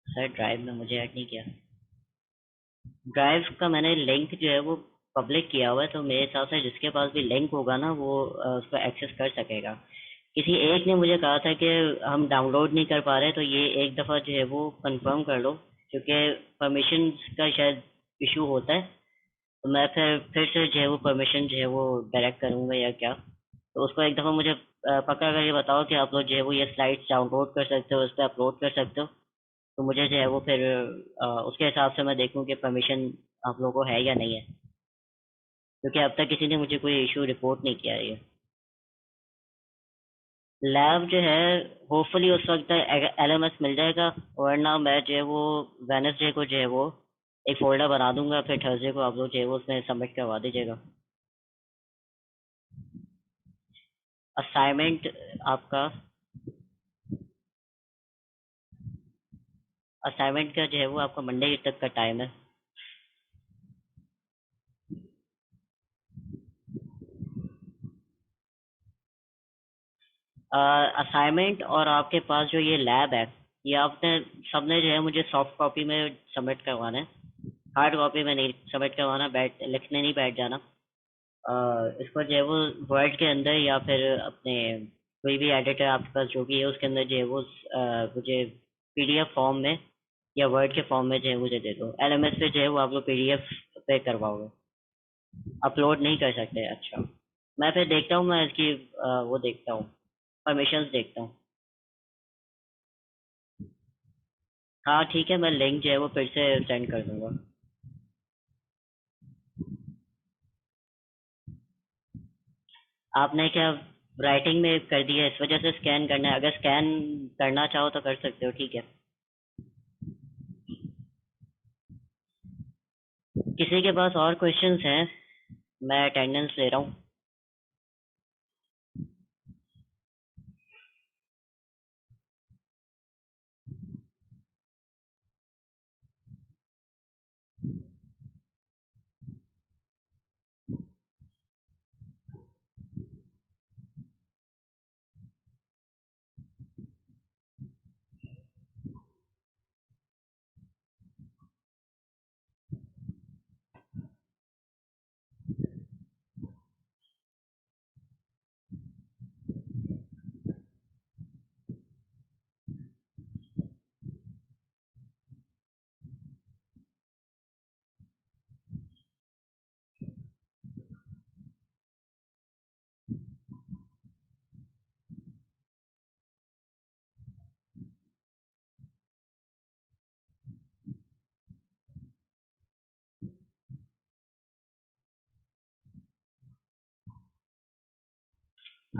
सर ड्राइव में मुझे ऐड नहीं किया, ड्राइव का मैंने लिंक जो है वो पब्लिक किया हुआ है, तो मेरे हिसाब से जिसके पास भी लिंक होगा ना वो उसको एक्सेस कर सकेगा। किसी एक ने मुझे कहा था कि हम डाउनलोड नहीं कर पा रहे, तो ये एक दफ़ा जो है वो कंफर्म कर लो, क्योंकि परमिशन का शायद इशू होता है, तो मैं फिर से जो है वो परमिशन जो है वो डायरेक्ट करूँगा या क्या? तो उसको एक दफ़ा मुझे पक्का करके बताओ कि आप लोग जो है वो ये स्लाइड्स डाउनलोड कर सकते हो, उस पर अपलोड कर सकते हो। तो मुझे जो है वो फिर उसके हिसाब से मैं देखूँ कि परमिशन आप लोगों को है या नहीं है, क्योंकि अब तक किसी ने मुझे कोई इशू रिपोर्ट नहीं किया है ये। लैब जो है होपफुली उस वक्त एलएमएस मिल जाएगा, वरना मैं जो है वो वेडनेसडे को जो है वो एक फोल्डर बना दूंगा, फिर थर्सडे को आप लोग जो है वो उसमें सबमिट करवा दीजिएगा। असाइनमेंट आपका असाइनमेंट का जो है वो आपका मंडे तक का टाइम है। असाइनमेंट और आपके पास जो ये लैब है, ये आपने सबने जो है मुझे सॉफ्ट कॉपी में सबमिट करवाना है, हार्ड कॉपी में नहीं सबमिट करवाना, लिखने नहीं बैठ जाना। इसको जो है वो वर्ड के अंदर या फिर अपने कोई भी एडिटर आपके पास जो भी है उसके अंदर जो है वो मुझे पीडीएफ फॉर्म में या वर्ड के फॉर्म में जो है मुझे दे दो। एलएमएस पे जो है वो आप लोग पीडीएफ पे करवाओगे, अपलोड नहीं कर सकते। अच्छा, मैं फिर देखता हूँ, मैं इसकी वो देखता हूँ, परमिशंस देखता हूँ। हाँ ठीक है, मैं लिंक जो है वो फिर से सेंड कर दूंगा। आपने क्या राइटिंग में कर दिया, इस वजह से स्कैन करना है? अगर स्कैन करना चाहो तो कर सकते हो, ठीक है। किसी के पास और क्वेश्चंस हैं? मैं अटेंडेंस ले रहा हूँ।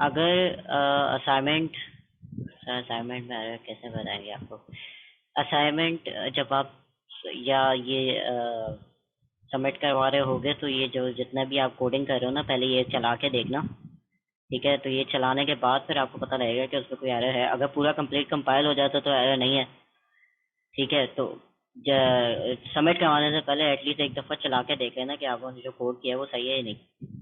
अगर असाइनमेंट असाइनमेंट में कैसे बताएंगे आपको? असाइनमेंट जब आप या ये सबमिट करवा रहे होगे तो ये जो जितना भी आप कोडिंग कर रहे हो ना, पहले ये चला के देखना, ठीक है? तो ये चलाने के बाद फिर आपको पता लगेगा कि उसमें कोई एरर है। अगर पूरा कंप्लीट कंपाइल हो जाता तो एरर नहीं है, ठीक है? तो सबमिट करवाने से पहले एटलीस्ट एक दफ़ा चला के देख लेना कि आपने जो कोड किया है वो सही है या नहीं।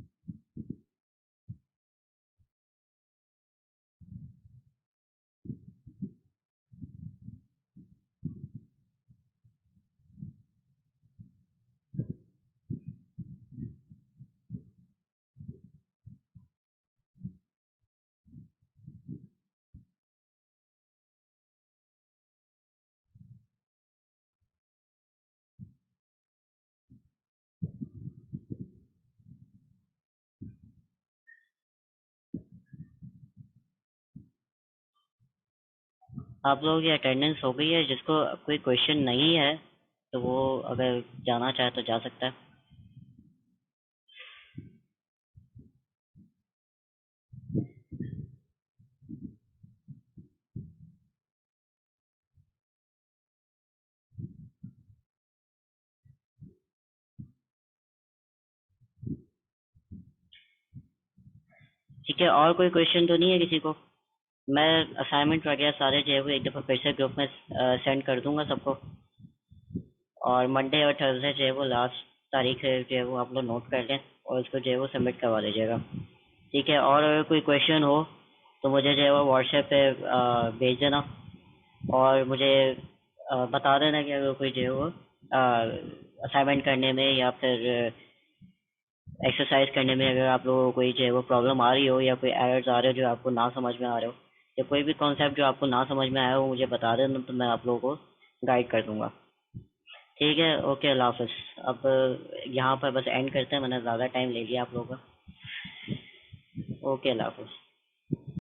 आप लोगों की अटेंडेंस हो गई है? जिसको कोई क्वेश्चन नहीं है तो वो अगर जाना चाहे तो जा सकता है। ठीक है, और कोई क्वेश्चन तो नहीं है किसी को? मैं असाइनमेंट वगैरह सारे जो है वो एक दफ़ा फिर से ग्रुप में सेंड कर दूंगा सबको, और मंडे और थर्सडे जो है वो लास्ट तारीख है जो है वो आप लोग नोट कर लें और उसको जो है वो सबमिट करवा दीजिएगा, ठीक है? और अगर कोई क्वेश्चन हो तो मुझे जो है वो व्हाट्सएप पे भेज देना, और मुझे बता देना कि अगर कोई जो है वो असाइनमेंट करने में या फिर एक्सरसाइज करने में अगर आप लोगों को कोई जो है वो प्रॉब्लम आ रही हो या कोई एरर्स आ रहे हो जो आपको ना समझ में आ रहे हो, या कोई भी कॉन्सेप्ट जो आपको ना समझ में आया हो मुझे बता देना, तो मैं आप लोगों को गाइड कर दूंगा, ठीक है, ओके, अल्लाह हाफिज। अब यहाँ पर बस एंड करते हैं, मैंने ज़्यादा टाइम ले लिया आप लोगों का। ओके, अल्लाह हाफिज।